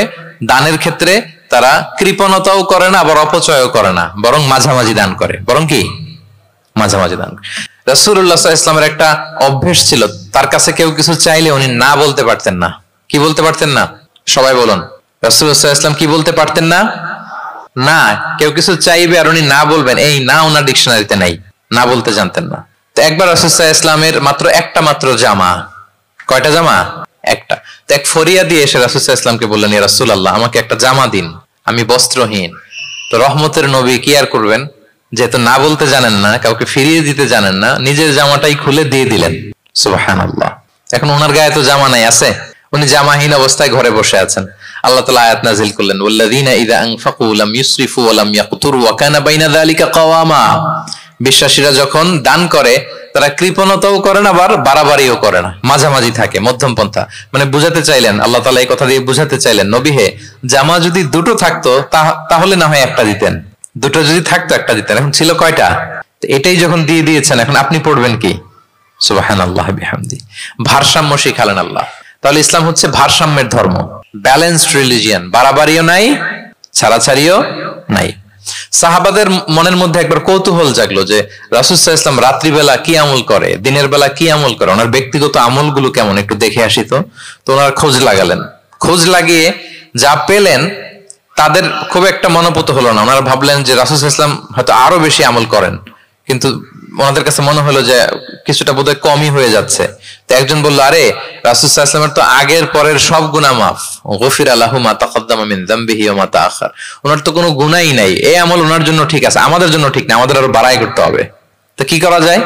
দানের ক্ষেত্রে তারা কৃপণতাও করে না, আবার অপচয়ও করে না, বরং মাঝামাঝি দান করে। বরং কি মাঝামাঝি দান। রাসূলুল্লাহ সাল্লাল্লাহু আলাইহি ওয়াসাল্লামের একটা অভ্যাস ছিল, তার কাছে কেউ কিছু চাইলে উনি না বলতে পারতেন না। কি বলতে পারতেন না? সবাই বলুন। রাসূলুল্লাহ সাল্লাল্লাহু আলাইহি ওয়াসাল্লাম কি বলতে পারতেন না? না। কেউ কিছু চাইবে আর উনি না বলবেন, এই না ওনার ডিকশনারিতে নাই, না বলতে জানতেন না। তো একবার রাসূল সাল্লাল্লাহু আলাইহি ওয়াসাল্লামের মাত্র জামা, কয়টা জামা? একটা। তো এক ফরিয়া দিয়ে এসে রাসূল সাল্লাল্লাহু আলাইহি ওয়াসাল্লামকে বললেন, ইয়া রাসূলুল্লাহ আমাকে একটা জামা দিন, আমি বস্ত্রহীন। তো রহমতের নবী কি আর করবেন, যেহেতু না বলতে জানেন না, কাউকে ফিরিয়ে দিতে জানেন না, নিজের জামাটাই খুলে দিয়ে দিলেন। সুবহানাল্লাহ। এখন ওনার গায়ে তো জামা নাই, আছে? উনি জামাহীন অবস্থায় ঘরে বসে আছেন। আল্লাহ তাআলা আয়াত নাযিল করলেন, ওয়াল্লাযীনা ইযা আনফাকু লাম ইউসরিফু ওয়া লাম ইয়াকতুরু ওয়া কানা বাইনা যালিকা কাওয়ামা। বিশ্বাসীরা যখন দান করে তারা কৃপণতাও করে না, আবার বাড়াবাড়িও করে না, মাঝামাঝি থাকে, মধ্যম পন্থা। মানে বুঝাতে চাইলেন, আল্লাহ তাআলা এই কথা দিয়ে বুঝাতে চাইলেন, নবী হে, জামা যদি দুটো থাকতো তাহলে না হয় একটা দিতেন, দুটো যদি থাকতো একটা দিতেন, এখন ছিল কয়টা? এটাই যখন দিয়ে দিয়েছেন, এখন আপনি পড়বেন কি? সুবহানাল্লাহ বিহামদি। ভারসাম্য শিখালেন আল্লাহ। তাহলে ইসলাম হচ্ছে ভারসাম্যের ধর্ম, ব্যালেন্সড রিলিজিয়ান, বাড়াবাড়িও নাই, ছাড়াছাড়িও নাই। সাহাবাদের মনের মধ্যে একবার কৌতূহল জাগলো যে রাসূল সাল্লাল্লাহু আলাইহি ওয়াসাল্লাম রাত্রিবেলা কি আমল করে, দিনের বেলা কি আমল করে, ওনার ব্যক্তিগত আমলগুলো কেমন, একটু দেখে আসি। তো ওনার খোঁজ লাগালেন। খোঁজ লাগিয়ে যা পেলেন তাদের খুব একটা মনোপুত হলো না। ওনারা ভাবলেন যে রাসূল সাল্লাল্লাহু আলাইহি ওয়াসাল্লাম হয়তো আরো বেশি আমল করেন, কিন্তু ওনাদের কাছে মনে হলো যে কিছুটা বোধহয় কমই হয়ে যাচ্ছে। তো একজন বলল, আরে রাসূল সাল্লাল্লাহু আলাইহি ওয়াসাল্লামের তো আগের পরের সব গুনাহ মাফ, গফিরা লাহু মা তাকদ্দামা মিন যামবিহি ওয়া মা তাআখার, ওনার তো কোনো গুনাহই নাই, এই আমল ওনার জন্য ঠিক আছে, আমাদের জন্য ঠিক না, আমাদের আরো বাড়াই করতে হবে। তো কি করা যায়?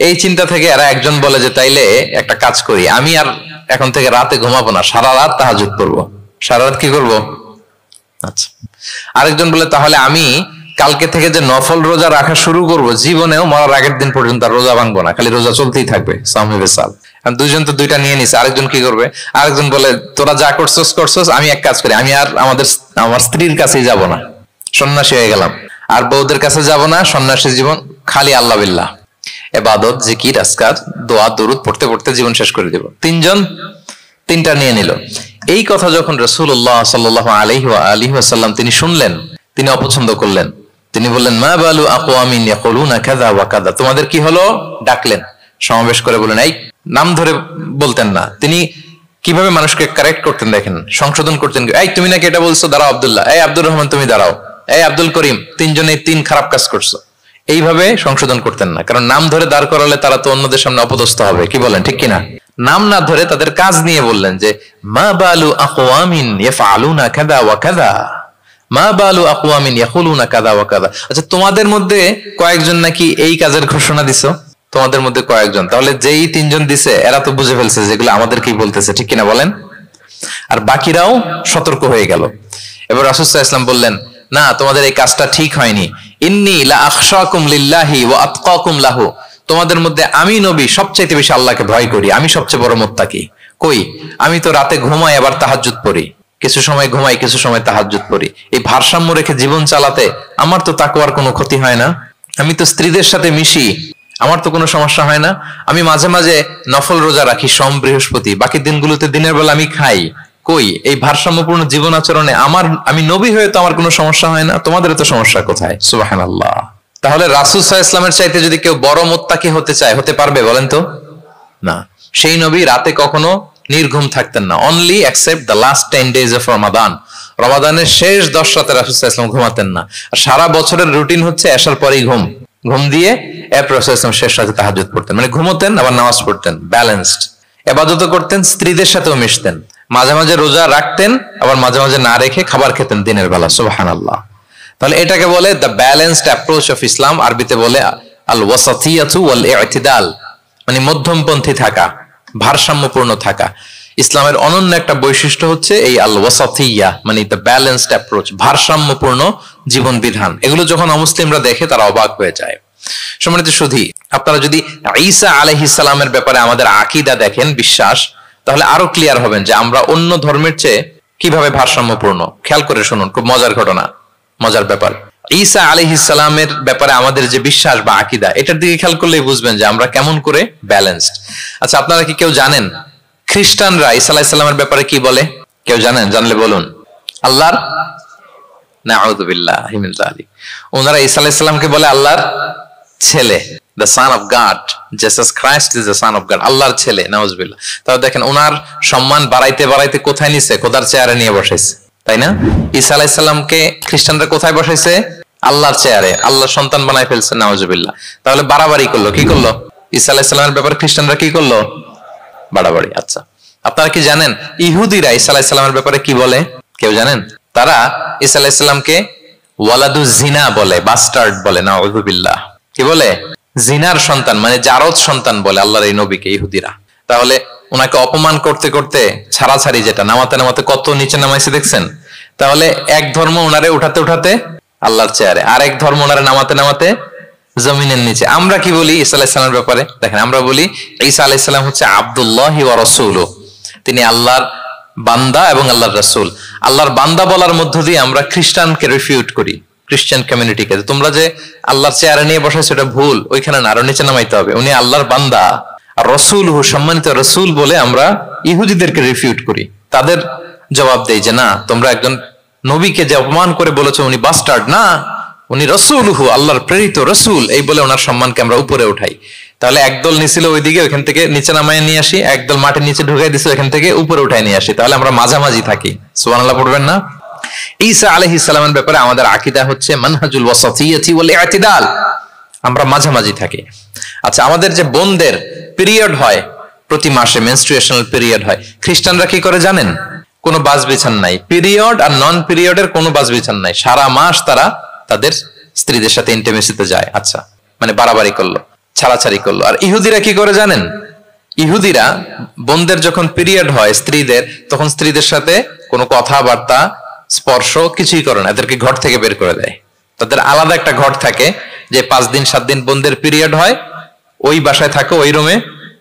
এই চিন্তা থেকে এরা একজন বলে যে তাইলে একটা কাজ করি, আমি আর এখন থেকে রাতে ঘুমাবো না, সারা রাত তাহাজ্জুদ করবো। সারা রাত কি করবো? আচ্ছা। আরেকজন বলে তাহলে আমি কালকে থেকে যে নফল রোজা রাখা শুরু করব, জীবনেও মরার আগের দিন পর্যন্ত আর রোজা ভাঙবো না, খালি রোজা চলতেই থাকবে, সাওমে বিসাল। দুইজন তো দুইটা নিয়ে নিছে। আরেকজন কি করবে? আরেকজন বলে তোরা যা করছস, আমি এক কাজ করি, আমি আর আমার স্ত্রীর কাছেই যাব না, সন্ন্যাসী হয়ে গেলাম, আর বউদের কাছে যাব না, সন্ন্যাসী জীবন, খালি আল্লাহ বিল্লাহ, ইবাদত, জিকির, আজকার, দোয়া দরুদ পড়তে পড়তে জীবন শেষ করে দেব। তিনজন তিনটা নিয়ে নিল। এই কথা যখন রাসূলুল্লাহ সাল্লাল্লাহু আলাইহি ওয়াসাল্লাম তিনি শুনলেন, তিনি অপছন্দ করলেন। তিনি বললেন, মা বালু আকওয়ামিন ইয়াকুলুনা কাযা ওয়া কাযা, তোমাদের কি হলো? ডাকলেন, সমাবেশ করে বলেন, এই নাম ধরে বলতেন না, তিনি কিভাবে মানুষকে কারেক্ট করতেন দেখেন, সংশোধন করতেন। এই তুমি নাকি এটা বলছো, দাঁড়াও আব্দুল্লাহ, এই আব্দুর রহমান তুমি দাঁড়াও, এই আব্দুল করিম, তিনজনে তিন খারাপ কাজ করছো, এইভাবে সংশোধন করতেন না। কারণ নাম ধরে দাঁড় করালে তারা তো অন্যদের সামনে অপদস্থ হবে, কি বলেন, ঠিক কিনা? নাম না ধরে তাদের কাজ নিয়ে বললেন যে মা বালু আকওয়ামিন ইয়াফআলুনা কাযা ওয়া কাযা, মা বালু আকওয়ামিন ইয়াকুলুনা কাযা ওয়া কাযা। আচ্ছা, তোমাদের মধ্যে কয়েকজন নাকি এই কাজের ঘোষণা দিছো, তোমাদের মধ্যে কয়েকজন, তাহলে যেই তিনজন দিছে এরা তো বুঝে ফেলছে যেগুলো আমাদের কি বলতেছে, ঠিক কিনা বলেন? আর বাকিরাও সতর্ক হয়ে গেল। এবার রাসূল সাল্লাল্লাহু আলাইহি ওয়াসাল্লাম বললেন, না, তোমাদের এই কাজটা ঠিক হয়নি। ইন্নী লা আখশাকুম লিল্লাহি ওয়া আতকাকুম লাহু, তোমাদের মধ্যে আমি নবী সবচেয়ে বেশি আল্লাহকে ভয় করি, আমি সবচেয়ে বড় মুত্তাকি। কই, আমি তো রাতে ঘুমাই আবার তাহাজ্জুদ পড়ি, কিছু সময় ঘুমাই কিছু সময় তাহাজ্জুদ পড়ি। এই ভারসাম্য রেখে জীবন চালাতে আমার তো তাকওয়ার কোনো ক্ষতি হয় না, আমি তো স্ত্রীদের সাথে মিশি, আমার তো কোনো সমস্যা হয় না, আমি মাঝে মাঝে নফল রোজা রাখি সোম বৃহস্পতি, বাকি দিনগুলোতে দিনের বেলা আমি খাই। কই, এই ভারসাম্যপূর্ণ জীবন আচরণে আমি নবী হয়ে তো আমার কোনো সমস্যা হয় না, তোমাদের তো সমস্যা কোথায়? সুবহানাল্লাহ। তাহলে রাসূল সাল্লাল্লাহু আলাইহি ওয়াসাল্লামের চাইতে যদি কেউ বড় মুত্তাকি হতে চায়, হতে পারবে বলেন তো? না। সেই নবী রাতে কখনো নির্ঘুম থাকতেন না, only except the last 10 days of Ramadan, রমাদানের শেষ 10 রাতে রাসূল সাল্লাল্লাহু আলাইহি ওয়াসাল্লাম ঘুমাতেন না। আর সারা বছরের রুটিন হচ্ছে এশার পরেই ঘুম দিয়ে এরপর রাসূল সাল্লাল্লাহু আলাইহি ওয়াসাল্লাম শেষ রাতে তাহাজ্জুদ পড়তেন, মানে ঘুমোতেন আবার নামাজ পড়তেন, ব্যালেন্সড। ইবাদত করতেন, স্ত্রীদের সাথেও মিশতেন, মাঝে মাঝে রোজা রাখতেন, আবার মাঝে মাঝে না রেখে খাবার খেতেন দিনের বেলা। সুবহানাল্লাহ। তাহলে এটাকে বলে the balanced approach of Islam, আরবিতে বলে আল ওয়াসাতিয়াতু ওয়াল ইতিদাল, মানে মধ্যমপন্থী থাকা, ভারসাম্যপূর্ণ থাকা। ইসলামের অনন্য একটা বৈশিষ্ট্য হচ্ছে এই আল ওয়াসাতিয়া, মানে দ্য ব্যালেন্সড অ্যাপ্রোচ, ভারসাম্যপূর্ণ জীবন বিধান। এগুলো যখন অমুসলিমরা দেখে তারা অবাক হয়ে যায়। সম্মানিত সুধী, আপনারা যদি ঈসা আলাইহিস সালামের ব্যাপারে আমাদের আকীদা দেখেন, বিশ্বাস, তাহলে আরো ক্লিয়ার হবেন যে আমরা অন্য ধর্মের চেয়ে কিভাবে ভারসাম্যপূর্ণ। খেয়াল করে শুনুন, খুব মজার ঘটনা, মজার ব্যাপার। ঈসা আলাইহিস সালামের ব্যাপারে আমাদের যে বিশ্বাস বা আকীদা, এটার দিকে খেয়াল করলেই বুঝবেন যে আমরা কেমন করে ব্যালেন্সড। আচ্ছা, আপনারা কি কেউ জানেন খ্রিস্টানরা ঈসা আলাইহিস সালামের ব্যাপারে কি বলে? কেউ জানেন? জানলে বলুন। আল্লাহর, নাউযু বিল্লাহি মিন যালিক, ওনারা ঈসা আলাইহিস সালামকে বলে আল্লাহর ছেলে, the son of God, Jesus Christ is the son of God, আল্লাহর ছেলে, নাউযুবিল্লাহ। তাহলে দেখেন ওনার সম্মান বাড়াইতে বাড়াইতে কোথায় নিছে? খোদার চেয়ারে নিয়ে বসাইছে, তাই না? ঈসা আলাইহিস সালামকে খ্রিস্টানরা কোথায় বসাইছে? আল্লাহর চেয়ারে, আল্লাহর সন্তান বানায় ফেলছে, নাউযুবিল্লাহ। তাহলে বাড়াবাড়ি করলো, কি করলো? ঈসা আলাইহিস সালামের ব্যাপারে খ্রিস্টানরা কি করলো? বাড়াবাড়ি। আচ্ছা, আপনারা কি জানেন ইহুদিরা ঈসা আলাইহিস সালামের ব্যাপারে কি বলে? কেউ জানেন? তারা ঈসা আলাইহিস সালামকে ওয়ালাদু জিনা বলে, বাস্টার্ড বলে, নাউযুবিল্লাহ। কি বলে? জিনার সন্তান, মানে জারদ সন্তান বলে আল্লাহর এই নবীকে ইহুদিরা। তাহলে ওনাকে অপমান করতে করতে ছাড়াছাড়ি, যেটা নামাতে নামাতে কত নিচে নামাইছে দেখছেন? তাহলে এক ধর্ম ওনারে উঠাতে উঠাতে আল্লাহর চেয়ারে, আর এক ধর্ম ওনারে নামাতে নামাতে জমিনের নিচে। আমরা কি বলি ঈসা আলাইহিস সালামের ব্যাপারে? দেখেন, আমরা বলি ঈসা আলাইহিস সালাম হচ্ছে আব্দুল্লাহি ওয়া রাসূলুহু, তিনি আল্লাহর বান্দা এবং আল্লাহর রাসূল। আল্লাহর বান্দা বলার মধ্য দিয়ে আমরা খ্রিস্টানকে রিফিউট করি, খ্রিস্টান কমিউনিটিকে, তোমরা যে আল্লাহর চেয়ারে নিয়ে বসাইছো এটা ভুল, ওইখানে না, আরো নিচে নামাইতে হবে, উনি আল্লাহর বান্দা। আর রাসূলুহু, সম্মানিত রাসূল বলে আমরা ইহুদিদেরকে রিফিউট করি, তাদের জবাব দেই যে না, তোমরা একজন নবীকে যে অপমান করে বলেছো উনি বাস্টার্ড, না, উনি রাসূলুহু, আল্লাহর প্রেরিত রাসূল, এই বলে ওনার সম্মানকে আমরা উপরে উঠাই। তাহলে একদল নিছিল ওইদিকে, ওইখান থেকে নিচে নামায় নিয়ে আসি, একদল মাটির নিচে ঢুকাই দিছে, ওইখান থেকে উপরে উঠাই নিয়ে আসি, তাহলে আমরা মাঝামাঝি থাকি। সুবহানাল্লাহ পড়বেন না? ঈসা আলাইহিস সালামের ব্যাপারে আমাদের আকীদা হচ্ছে মানহাজুল ওয়াসাতিয়্যাতি ওয়াল ই'তিদাল, আমরা মাঝামাঝি থাকি। আচ্ছা, আমাদের যে বোনদের পিরিয়ড হয় প্রতি মাসে, মেনস্ট্রুয়েশনাল পিরিয়ড হয়, খ্রিস্টানরা কি করে জানেন? কোনো বাজ বিছান নাই, পিরিয়ড আর নন পিরিয়ডের কোনো বাজ বিছান নাই, সারা মাস তারা তাদের স্ত্রীদের সাথে ইন্টিমেসিতে যায়। আচ্ছা, মানে বাড়াবাড়ি করলো, ছাড়াছাড়ি করলো। আর ইহুদিরা কি করে জানেন? ইহুদিরা বোনদের যখন পিরিয়ড হয় স্ত্রীদের, তখন স্ত্রীদের সাথে কোনো কথাবার্তা, স্পর্শ কিছুই করে না, এদেরকে ঘর থেকে বের করে দেয়। তাদের আলাদা একটা ঘর থাকে, যে 5 দিন 7 দিন বোনদের পিরিয়ড হয়, ওই বাসায় থাকো, ওই রুমে,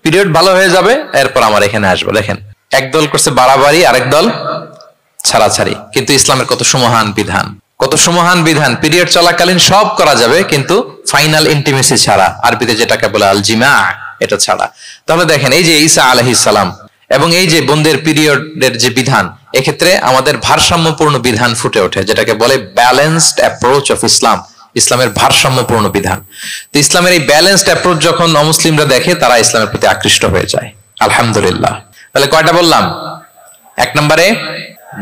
পিরিয়ড ভালো হয়ে যাবে, এরপর আমার এখানে আসবো। দেখেন, একদল করছে বাড়াবাড়ি, আরেক দল ছাড়াছাড়ি। কিন্তু ইসলামের কত সুমহান বিধান, কত সুমহান বিধান! পিরিয়ড চলাকালীন সব করা যাবে, কিন্তু ফাইনাল ইন্টিমেসি ছাড়া, আরবিতে যেটাকে বলে আল জিমা, এটা ছাড়া। তাহলে দেখেন, এই যে ঈসা আলাইহিস সালাম এবং এই যে বোনদের পিরিয়ডের যে বিধান, এক্ষেত্রে আমাদের ভারসাম্যপূর্ণ বিধান ফুটে ওঠে, যেটাকে বলে ব্যালেন্সড অ্যাপ্রোচ অফ ইসলাম, ইসলামের ভারসাম্যপূর্ণ বিধান। তো ইসলামের এই ব্যালেন্সড অ্যাপ্রোচ যখন অমুসলিমরা দেখে, তারা ইসলামের প্রতি আকৃষ্ট হয়ে যায়। আলহামদুলিল্লাহ। তাহলে কয়টা বললাম? 1 নম্বরে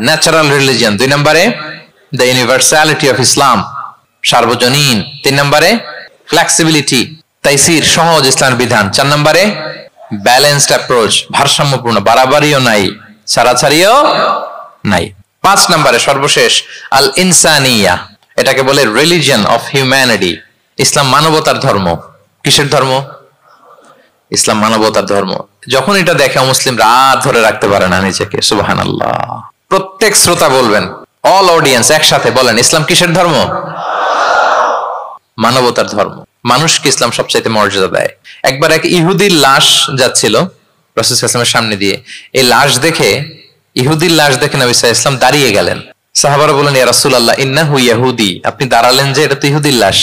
ন্যাচারাল রিলিজিয়ন, 2 নম্বরে দ্য ইউনিভার্সালিটি অফ ইসলাম, সার্বজনীন, 3 নম্বরে ফ্লেক্সিবিলিটি, তাইসির, সহজ ইসলামের বিধান, 4 নম্বরে ব্যালেন্সড অ্যাপ্রোচ, ভারসাম্যপূর্ণ, বাড়াবাড়িও নাই, ছাড়াছাড়িও নাই। 5 নম্বরে সর্বশেষ আল ইনসানিয়া, এটাকে বলে রিলিজিয়ন অফ হিউম্যানিটি, ইসলাম মানবতার ধর্ম। কিসের ধর্ম? ইসলাম মানবতার ধর্ম। যখন এটা দেখে মুসলিম রাত ধরে রাখতে পারে না নিজেকে। সুবহানাল্লাহ। প্রত্যেক শ্রোতা বলবেন, অল অডিয়েন্স একসাথে বলেন, ইসলাম কিসের ধর্ম? মানবতার ধর্ম। মানুষকে ইসলাম সবচাইতে মর্যাদা দেয়। একবার এক ইহুদির লাশ যাচ্ছিল রাসূল সাল্লাল্লাহু আলাইহি ওয়াসাল্লামের সামনে দিয়ে, এই লাশ দেখে, ইহুদির লাশ দেখে নবী সাল্লাল্লাহু আলাইহি ওয়াসাল্লাম দাঁড়িয়ে গেলেন। সাহাবারা বললেন, ইয়া রাসূলুল্লাহ ইন্নাহু ইহুদি, আপনি দাঁড়ালেন যে, এটা তো ইহুদির লাশ।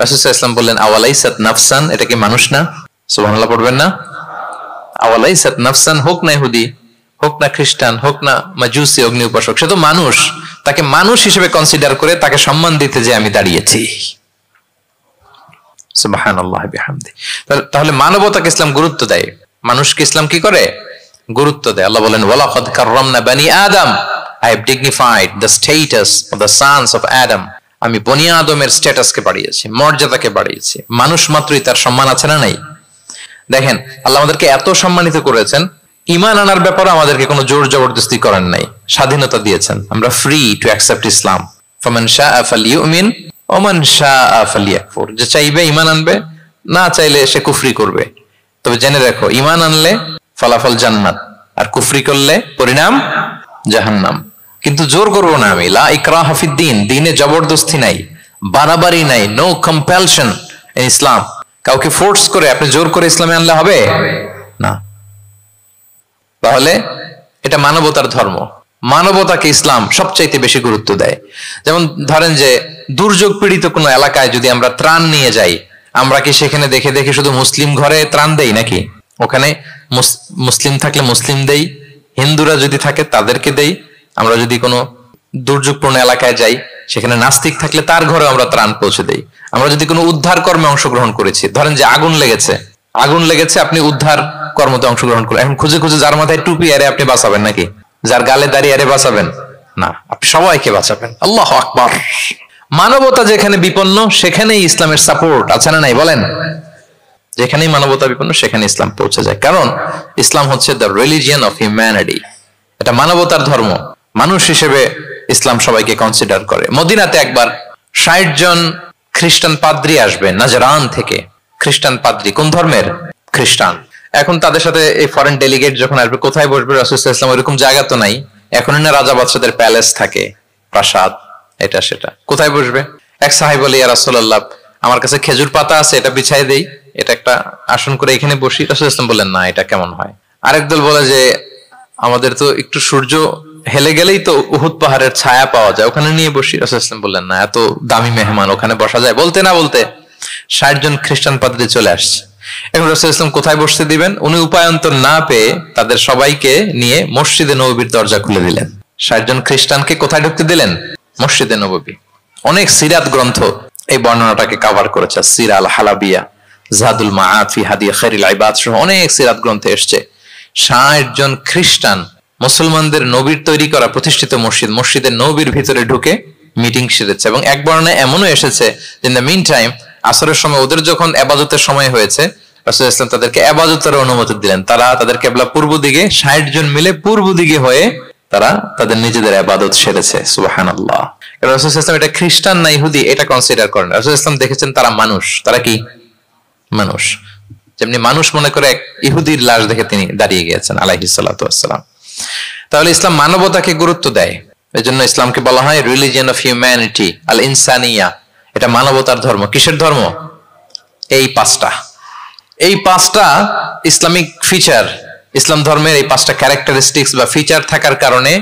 রাসূল সাল্লাল্লাহু আলাইহি ওয়াসাল্লাম বললেন, আওয়ালাইসাত নাফসান, এটা কি মানুষ না? সুবহানাল্লাহ পড়বেন না? আওয়ালাইসাত নাফসান, হোক না ইহুদি, হোক না খ্রিস্টান, হোক না মাজুসি, অগ্নি উপাসক, সে তো মানুষ, তাকে মানুষ হিসেবে কনসিডার করে তাকে সম্মান দিতে যে আমি দাঁড়িয়েছি। সুবহানাল্লাহ বিহামদি। তাহলে মানবতাকে ইসলাম গুরুত্ব দেয়, মানুষকে ইসলাম কি করে? গুরুত্ব দেয়। আল্লাহ বলেন, ওয়ালাকাদ কাররামনা বানি আদম, I have dignified the status of the sons of Adam, আমি বনি আদমের স্ট্যাটাসকে বাড়িয়েছি, মর্যাদাকে বাড়িয়েছি। মানুষ মাত্রই তার সম্মান আছে না নাই? দেখেন, আল্লাহ আমাদেরকে এত সম্মানিত করেছেন, ঈমান আনার ব্যাপারে আমাদেরকে কোনো জোর জবরদস্তি করেন নাই, স্বাধীনতা দিয়েছেন। আমরা ফ্রি টু অ্যাকসেপ্ট ইসলাম। ফামান শাআ ফালইউমিন ওয়া মান শাআ ফালইয়াকফুর, যে চাইবে ঈমান আনবে, না চাইলে সে কুফরি করবে। তবে জেনে রাখো, ঈমান আনলে ফলাফল জান্নাত, আর কুফরি করলে পরিণাম জাহান্নাম। কিন্তু জোর করবো না আমি, লা ইকরাহা ফিদ্দীন, দ্বীনে জবরদস্তি নাই, বাড়াবাড়ি নাই, নো কম্পালশন ইন ইসলাম। কাউকে ফোর্স করে আপনি জোর করে ইসলামে আনলে হবে না। তাহলে এটা মানবতার ধর্ম। মানবতাকে ইসলাম সবচাইতে বেশি গুরুত্ব দেয়। যেমন ধরেন যে দুর্যোগ পীড়িত কোনো এলাকায় যদি আমরা ত্রাণ নিয়ে যাই, আমরা কি সেখানে দেখে দেখে শুধু মুসলিম ঘরে ত্রাণ দেই নাকি? ওখানে মুসলিম থাকলে মুসলিম দেই, হিন্দুরা যদি থাকে তাদেরকে দেই। আমরা যদি কোনো দুর্যোগপূর্ণ এলাকায় যাই, সেখানে নাস্তিক থাকলে তার ঘরে আমরা ত্রাণ পৌঁছে দেই। আমরা যদি কোনো উদ্ধার কর্মে অংশগ্রহণ করেছি, ধরেন যে আগুন লেগেছে, আপনি উদ্ধার কর্মতে অংশগ্রহণ করেন, এখন খুঁজে খুঁজে যার মাথায় টুপি আরে আপনি বাঁচাবেন নাকি? যার গালে দাঁড়িয়ে আরে বাঁচাবেন না, আপনি সবাইকে বাঁচাবেন। আল্লাহু আকবার। মানবতা যেখানে বিপন্ন, সেখানেই ইসলামের সাপোর্ট আছে না নাই বলেন? যেখানেই মানবতা বিপন্ন, সেখানে ইসলাম পৌঁছে যায়। কারণ ইসলাম হচ্ছে দ্য রিলিজিয়ন অফ হিউম্যানিটি, এটা মানবতার ধর্ম। মানুষ হিসেবে ইসলাম সবাইকে কনসিডার করে। মদিনাতে একবার 60 জন খ্রিস্টান পাদ্রী আসবে নাজরান থেকে। খ্রিস্টান পাদ্রী, কোন ধর্মের? খ্রিস্টান। এখন তাদের সাথে এই ফরেন ডেলিগেট যখন আসবে, কোথায় বসবে? রাসূল সাল্লাল্লাহু আলাইহি ওয়াসাল্লাম ওইরকম জায়গা তো নাই, এখন না রাজা বাদশাদের প্যালেস থাকে, প্রাসাদ, এটা সেটা, কোথায় বসবে? এক সাহাবী বলে, ইয়া রাসূলুল্লাহ, আমার কাছে খেজুর পাতা আছে, এটা বিছাই দেই, এটা একটা আসন করে এখানে বসি। রাসূল ইসলাম বললেন না, এটা কেমন হয়। আরেক দল বলে যে আমাদের তো একটু সূর্য হেলে গেলেই তো উহুদ পাহাড়ের ছায়া পাওয়া যায়, ওখানে নিয়ে বসি। রাসূল ইসলাম বললেন না, এত দামি মেহমান, ওখানে বসা যায়? বলতে না বলতে 60 জন খ্রিস্টান পাদ্রী চলে আসছে। এখন রাসূল ইসলাম কোথায় বসতে দিবেন? উনি উপায়ন্তর না পেয়ে তাদের সবাইকে নিয়ে মসজিদে নববীর দরজা খুলে দিলেন। 60 জন খ্রিস্টানকে কোথায় ঢুকতে দিলেন? মসজিদে নববী। অনেক সিরাত গ্রন্থ এই বর্ণনাটাকে কভার করেছে। সিরা আল হালাবিয়া, জাদুল মাআদ ফি হাদি খায়রিল ইবাদ সহ অনেক সিরাত গ্রন্থে এসেছে 60 জন খ্রিস্টান মুসলমানদের নবীর তৈরি করা প্রতিষ্ঠিত মসজিদের নবীর ভিতরে ঢুকে মিটিং সেরেছে। এবং এক বর্ণনায় এমনও এসেছে ইন দ্য মিন টাইম আসরের সময় ওদের যখন ইবাদতের সময় হয়েছে, রাসূল ইসলাম তাদেরকে ইবাদতের অনুমতি দিলেন। তারা তাদের কিবলা পূর্ব দিকে, 60 জন মিলে পূর্ব দিকে হয়ে তারা তাদের নিজেদের ইবাদত সেরেছে। সুবহানাল্লাহ। রাসূল ইসলাম এটা খ্রিস্টান না ইহুদি এটা কনসিডার করেন। রাসূল ইসলাম দেখেছেন তারা মানুষ। তারা কি মানুষ? যেমনি মানুষ মনে করে এক ইহুদির লাশ দেখে তিনি দাঁড়িয়ে গিয়েছেন আলাইহিস সালাতু ওয়াসসালাম। তাহলে ইসলাম মানবতাকে গুরুত্ব দেয়। এজন্য ইসলামকে বলা হয় রিলিজিয়ন অফ হিউম্যানিটি, আল ইনসানিয়া। এটা মানবতার ধর্ম। কিসের ধর্ম? এই পাঁচটা ইসলামিক ফিচার, ইসলাম ধর্মের এই 5টা ক্যারেক্টারিস্টিক্স বা ফিচার থাকার কারণে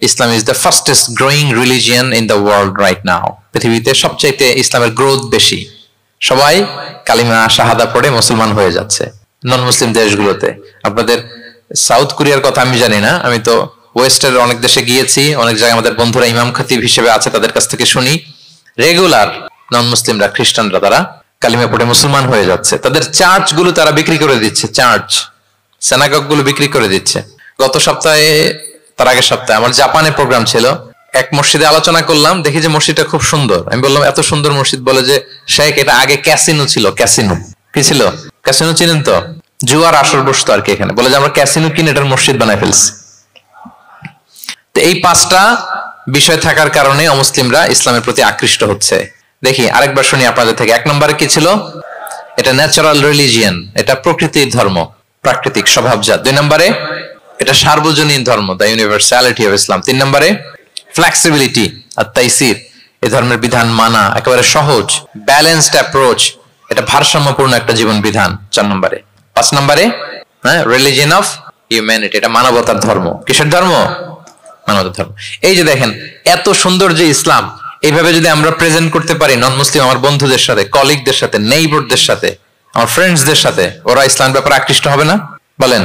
Islam is the fastest growing religion in the world right now. পৃথিবীতে সবচাইতে ইসলামের গ্রোথ বেশি। সবাই কালিমা শাহাদা পড়ে মুসলমান হয়ে যাচ্ছে নন মুসলিম দেশগুলোতে। আপনাদের সাউথ কোরিয়ার কথা আমি জানি না, আমি তো ওয়েস্টের অনেক দেশে গিয়েছি, অনেক জায়গায় আমাদের বন্ধুরা ইমাম খতিব হিসেবে আছে, তাদের কাছ থেকে শুনি রেগুলার নন মুসলিমরা, খ্রিস্টানরা তারা কালিমা পড়ে মুসলমান হয়ে যাচ্ছে। তাদের চার্চ গুলো তারা বিক্রি করে দিচ্ছে, চার্চ সেনাগগ গুলো বিক্রি করে দিচ্ছে। গত সপ্তাহে, তার আগের সপ্তাহে আমার জাপানে প্রোগ্রাম ছিল, এক মসজিদে আলোচনা করলাম, দেখি যে মসজিদটা খুব সুন্দর। আমি বললাম এত সুন্দর মসজিদ? বলে যে শেখ এটা আগে ক্যাসিনো ছিল। ক্যাসিনো কি ছিল? ক্যাসিনো চিনেন তো? জুয়ার আসর বসতো আর কি এখানে। বলে যে আমরা ক্যাসিনো কিনে এটার মসজিদ বানায় ফেলছি। তো এই 5টা বিষয় থাকার কারণে অমুসলিমরা ইসলামের প্রতি আকৃষ্ট হচ্ছে। দেখি আরেকবার শুনি আপনাদের থেকে। 1 নম্বরে কি ছিল? এটা ন্যাচারাল রিলিজিয়ন, এটা প্রকৃতির ধর্ম, প্রাকৃতিক স্বভাবজাত। 2 নম্বরে এটা সার্বজনীন ধর্ম, দ্য ইউনিভার্সালিটি অফ ইসলাম। 3 নম্বরে ফ্লেক্সিবিলিটি আর তাইসির, এই ধর্মের বিধান মানা একেবারে সহজ, ব্যালেন্সড অ্যাপ্রোচ, এটা ভারসাম্যপূর্ণ একটা জীবন বিধান। 4 নম্বরে। 5 নম্বরে রিলিজিয়ন অফ হিউম্যানিটি, এটা মানবতার ধর্ম। কিসের ধর্ম? মানবতার ধর্ম। এই যে দেখেন এত সুন্দর যে ইসলাম, এইভাবে যদি আমরা প্রেজেন্ট করতে পারি নন মুসলিম আমার বন্ধুদের সাথে, কলিগদের সাথে, নেইবারদের সাথে, আমার ফ্রেন্ডসদের সাথে, ওরা ইসলামের ব্যাপারে আকৃষ্ট হবে না? বলেন।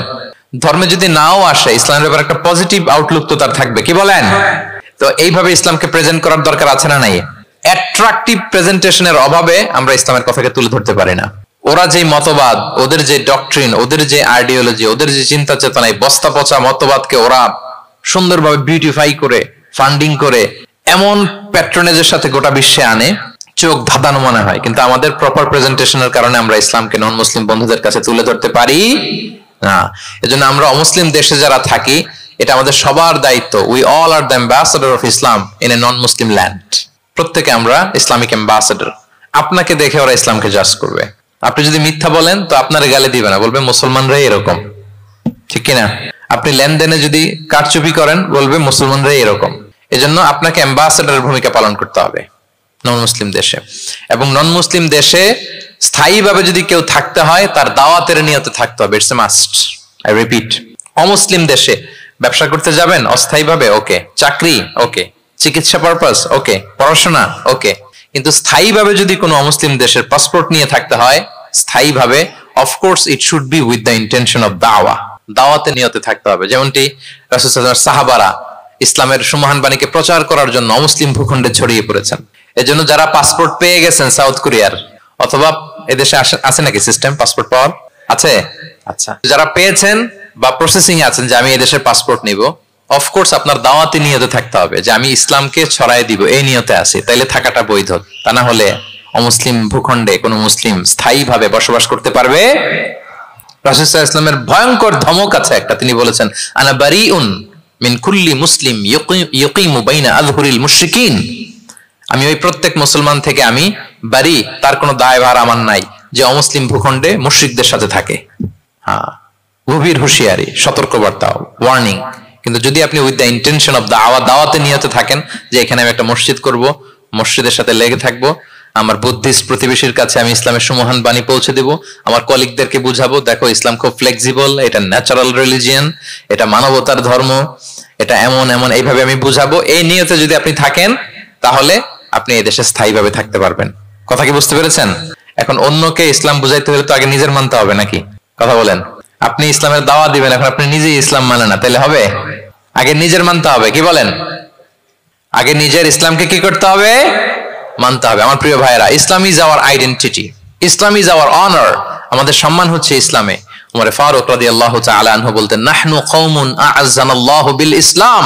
ধর্মে যদি নাও আসে, ইসলামের ব্যাপারে একটা পজিটিভ আউটলুক তো তার থাকবে, কি বলেন? তো এইভাবে ইসলামকে প্রেজেন্ট করার দরকার আছে না নাই? অ্যাট্রাকটিভ প্রেজেন্টেশনের অভাবে আমরা ইসলামের কথাকে তুলে ধরতে পারি না। ওরা যে মতবাদ, ওদের যে ডক্ট্রিন, ওদের যে আইডিওলজি, ওদের যে চিন্তা চেতনা, এই বস্তা পচা মতবাদকে ওরা সুন্দরভাবে বিউটিফাই করে, ফান্ডিং করে, এমন প্যাট্রনেজের সাথে গোটা বিশ্বে আনে, চোখ ধাঁধানো মনে হয়। কিন্তু আমাদের প্রপার প্রেজেন্টেশনের কারণে আমরা ইসলামকে নন মুসলিম বন্ধুদের কাছে তুলে ধরতে পারি না। এজন্য আমরা অমুসলিম দেশে যারা থাকি, এটা আমাদের সবার দায়িত্ব। We all are the ambassador of Islam in a non Muslim land. প্রত্যেকে আমরা ইসলামিক অ্যাম্বাসেডর। আপনাকে দেখে ওরা ইসলামকে জাজ করবে। আপনি যদি মিথ্যা বলেন তো আপনার গালে দিবে না, বলবে মুসলমানরাই এরকম, ঠিক কিনা? আপনি লেনদেনে যদি কারচুপি করেন, বলবে মুসলমানরাই এরকম। এজন্য আপনাকে অ্যাম্বাসেডরের ভূমিকা পালন করতে হবে নন মুসলিম দেশে। এবং নন মুসলিম দেশে স্থায়ীভাবে যদি কেউ থাকতে হয়, তার দাওয়াতের নিয়তে থাকতে হবে। It's a must, I repeat. অমুসলিম দেশে ব্যবসা করতে যাবেন অস্থায়ীভাবে, ওকে। চাকরি, ওকে। চিকিৎসা পারপাস, ওকে। পড়াশোনা, ওকে। কিন্তু স্থায়ীভাবে যদি কোনো অমুসলিম দেশের পাসপোর্ট নিয়ে থাকতে হয়, স্থায়ীভাবে, of course it should be with the intention of দাওয়া, দাওয়াতের নিয়তে থাকতে হবে। যেমনটি রাসূল সাল্লাল্লাহু আলাইহি ওয়াসাল্লামের সাহাবারা ইসলামের সুমহান বাণীকে প্রচার করার জন্য অমুসলিম ভূখণ্ডে ছড়িয়ে পড়েছেন। এজন্য যারা পাসপোর্ট পেয়ে গেছেন সাউথ কোরিয়ার, অথবা এদেশে আছে নাকি সিস্টেম পাসপোর্ট পাওয়ার? আছে? আচ্ছা, যারা পেয়েছেন বা প্রসেসিং এ আছেন যে আমি এই দেশের পাসপোর্ট নিব, অফকোর্স আপনার দাওয়াতি নিয়তে থাকতে হবে যে আমি ইসলামকে ছড়ায় দিব, এই নিয়তে আছি, তাইলে থাকাটা বৈধ। তা না হলে অমুসলিম ভূখণ্ডে কোনো মুসলিম স্থায়ীভাবে বসবাস করতে পারবে? রাসূল সাল্লাল্লাহু আলাইহি ওয়াসাল্লামের ভয়ঙ্কর ধমক আছে একটা, তিনি বলেছেন আনা বারিউন মিন কুল্লি মুসলিম ইয়কিমু বাইনা আযহুরিল মুশরিকিন। আমি ওই প্রত্যেক মুসলমান থেকে আমি বারি, তার কোনো দায়ভার আমার নাই যে অমুসলিম ভূখণ্ডে মুশরিকদের সাথে থাকে। হ্যাঁ, গভীর হুঁশিয়ারি, সতর্কবার্তা, ওয়ার্নিং। কিন্তু যদি আপনি উইথ দ্য ইন্টেনশন অফ দাওয়াতে নিয়তে থাকেন যে এখানে আমি একটা মসজিদ করব, মসজিদের সাথে লেগে থাকবো, আমার বুদ্ধিস্ট প্রতিবেশীর কাছে আমি ইসলামের সুমহান বাণী পৌঁছে দেব, আমার কলিগদেরকে বুঝাবো দেখো ইসলাম খুব ফ্লেক্সিবল, এটা ন্যাচারাল রিলিজিয়ান, এটা মানবতার ধর্ম, এটা এমন এমন, এইভাবে আমি বুঝাবো। এই নিয়তে যদি আপনি থাকেন তাহলে আপনি এই দেশে স্থায়ীভাবে থাকতে পারবেন। কথা কি বুঝতে পেরেছেন? এখন অন্যকে ইসলাম বুঝাইতে হলে তো আগে নিজের মানতে হবে নাকি? কথা বলেন। আপনি ইসলামের দাওয়া দিবেন, এখন আপনি নিজেই ইসলাম মানে না, তাহলে হবে? আগে নিজের মানতে হবে, কি বলেন? আগে নিজের ইসলামকে কি করতে হবে? মানতে হবে। আমার প্রিয় ভাইরা, Islam is our identity, Islam is our honour. আমাদের সম্মান হচ্ছে ইসলামে। উমর ফারুক রাদিয়াল্লাহু তাআলা আনহু বলতেন, নাহনু কওমুন আ'আজ্জানাল্লাহু বিল ইসলাম,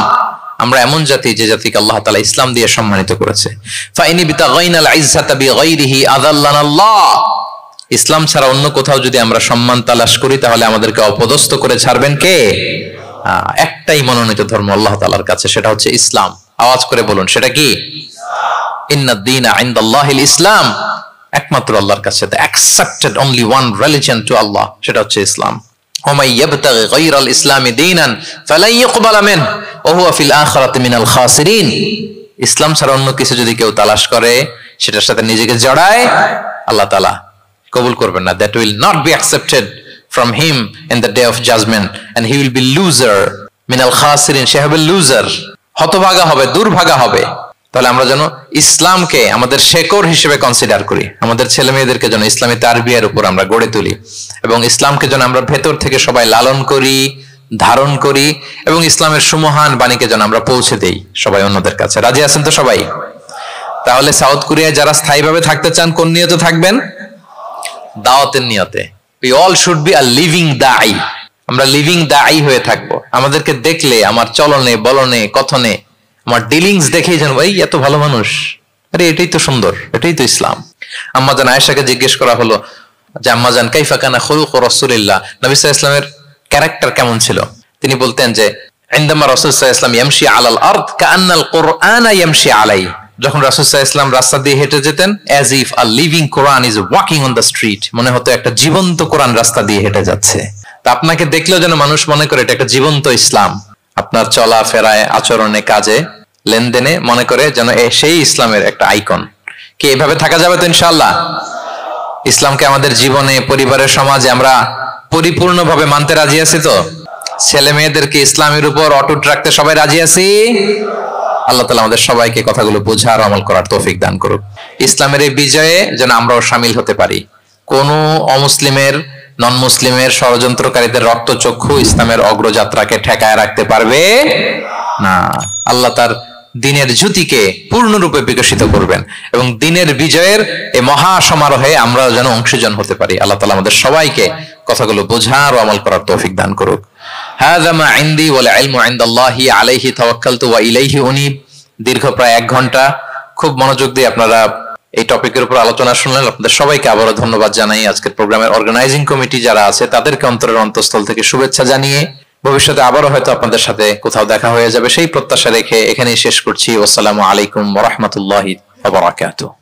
আমরা এমন জাতি যে জাতিকে আল্লাহ তাআলা ইসলাম দিয়ে সম্মানিত করেছে। ফাইনি বিতাগাইনাল ইজ্জাতা বিগাইরিহি আযাল্লানাল্লাহ, ইসলাম ছাড়া অন্য কোথাও যদি আমরা সম্মান তালাশ করি তাহলে আমাদেরকে অপদস্থ করে ছাড়বেন কে? একটাই মনোনীত ধর্ম আল্লাহ তাআলার কাছে, সেটা হচ্ছে ইসলাম। আওয়াজ করে বলুন, সেটা কি? ইন্নাদ দীনা ইনদাল্লাহিল ইসলাম, একমাত্র আল্লাহর কাছে the accepted only one religion to Allah, সেটা হচ্ছে ইসলাম। ওমাই ইয়াবতাগি গায়রাল ইসলামি দীনান ফালাই ইউকবালা মিনহু ওয়া হুয়া ফিল আখিরাতি মিনাল খাসিরিন, ইসলাম ছাড়া অন্য কিছু যদি কেউ তালাশ করে, সেটার সাথে নিজেকে জড়ায়, আল্লাহ তাআলা কবুল করবেন না। that will not be accepted from him in the day of judgment and he will be loser মিনাল খাসিরিন, সে হবে লুজার, হতভাগা হবে, দুর্ভাগা হবে। তাহলে আমরা যেন ইসলামকে আমাদের শেকড় হিসেবে কনসিডার করি, আমাদের ছেলে মেয়েদেরকে যেন ইসলামী তারবিয়ার উপর আমরা গড়ে তুলি, এবং ইসলামকে যেন আমরা ভেতর থেকে সবাই লালন করি, ধারণ করি, এবং ইসলামের সুমহান বাণীকে যেন আমরা পৌঁছে দেই সবাই অন্যদের কাছে। রাজি আছেন তো সবাই? তাহলে সাউথ কোরিয়ায় যারা স্থায়ীভাবে থাকতে চান কোন নিয়তে থাকবেন? দাওয়াতের নিয়তে। We all should be a living দাঈ, আমরা লিভিং দাঈ হয়ে থাকবো। আমাদেরকে দেখলে আমার চলনে বলনে কথনে আমার ডিলিংস দেখেই যেন ভাই এত ভালো মানুষ, আরে এটাই তো সুন্দর, এটাই তো ইসলাম। আম্মাজান আয়েশাকে জিজ্ঞেস করা হলো যে আম্মাজান কাইফা কানা খুলুক রাসূলিল্লাহ, নবী সাল্লাল্লাহু আলাইহি ওয়াসাল্লামের ক্যারেক্টার কেমন ছিল? তিনি বলতেন যে ইনদামা রাসূল সাল্লাল্লাহু আলাইহি ওয়াসাল্লাম ইয়ামশি আলাল আরদ কাআন্নাল কুরআনা ইয়ামশি আলাইহি, যখন রাসূল সাল্লাল্লাহু আলাইহি ওয়াসাল্লাম রাস্তা দিয়ে হেঁটে যেতেন as if a living Quran is walking on the street, মনে হতো একটা জীবন্ত কোরআন রাস্তা দিয়ে হেঁটে যাচ্ছে। তা আপনাকে দেখলেও যেন মানুষ মনে করে এটা একটা জীবন্ত ইসলাম, আপনার চলা ফেরায় আচরণে কাজে লেনদেনে মনে করে যেন সেই ইসলামের একটা আইকন। কি এভাবে থাকা যাবে তো ইনশাআল্লাহ? ইসলামকে আমাদের জীবনে, পরিবারের, সমাজে আমরা পরিপূর্ণভাবে মানতে রাজি আছি তো? ছেলে মেয়েদেরকে ইসলামের উপর অটুট রাখতে সবাই রাজি আছি? আল্লাহ তাআলা আমাদের সবাইকে কথাগুলো বোঝার আমল করার তৌফিক দান করুক। ইসলামের এই বিজয়ে যেন আমরাও শামিল হতে পারি। কোন অমুসলিমের, নন মুসলিমের, ষড়যন্ত্রকারীদের রক্তচক্ষু ইসলামের অগ্রযাত্রাকে ঠেকায় রাখতে পারবে না। আল্লাহ তার দ্বীনের জ্যোতিকে পূর্ণরূপে বিকশিত করবেন এবং দ্বীনের বিজয়ের এই মহা সমারোহে আমরা যেন অংশীজন হতে পারি। আল্লাহ তাআলা আমাদের সবাইকে কথাগুলো বোঝার ও আমল করার তৌফিক দান করুক। হাযা মা ইনদি ওয়াল ইলমু ইনদাল্লাহি আলাইহি তাওয়াক্কালতু ওয়া ইলাইহি উনীব। দীর্ঘ প্রায় 1 ঘন্টা খুব মনোযোগ দিয়ে আপনারা এই টপিকের উপর আলোচনা শুনলেন। আপনাদের সবাইকে আবারও ধন্যবাদ জানাই। আজকের প্রোগ্রামের অর্গানাইজিং কমিটি যারা আছে তাদেরকে অন্তরের অন্তঃস্থল থেকে শুভেচ্ছা জানিয়ে ভবিষ্যতে আবারও হয়তো আপনাদের সাথে কোথাও দেখা হয়ে যাবে সেই প্রত্যাশা রেখে এখানেই শেষ করছি। আসসালামু আলাইকুম ওয়া রাহমাতুল্লাহি ওয়া বারাকাতুহু।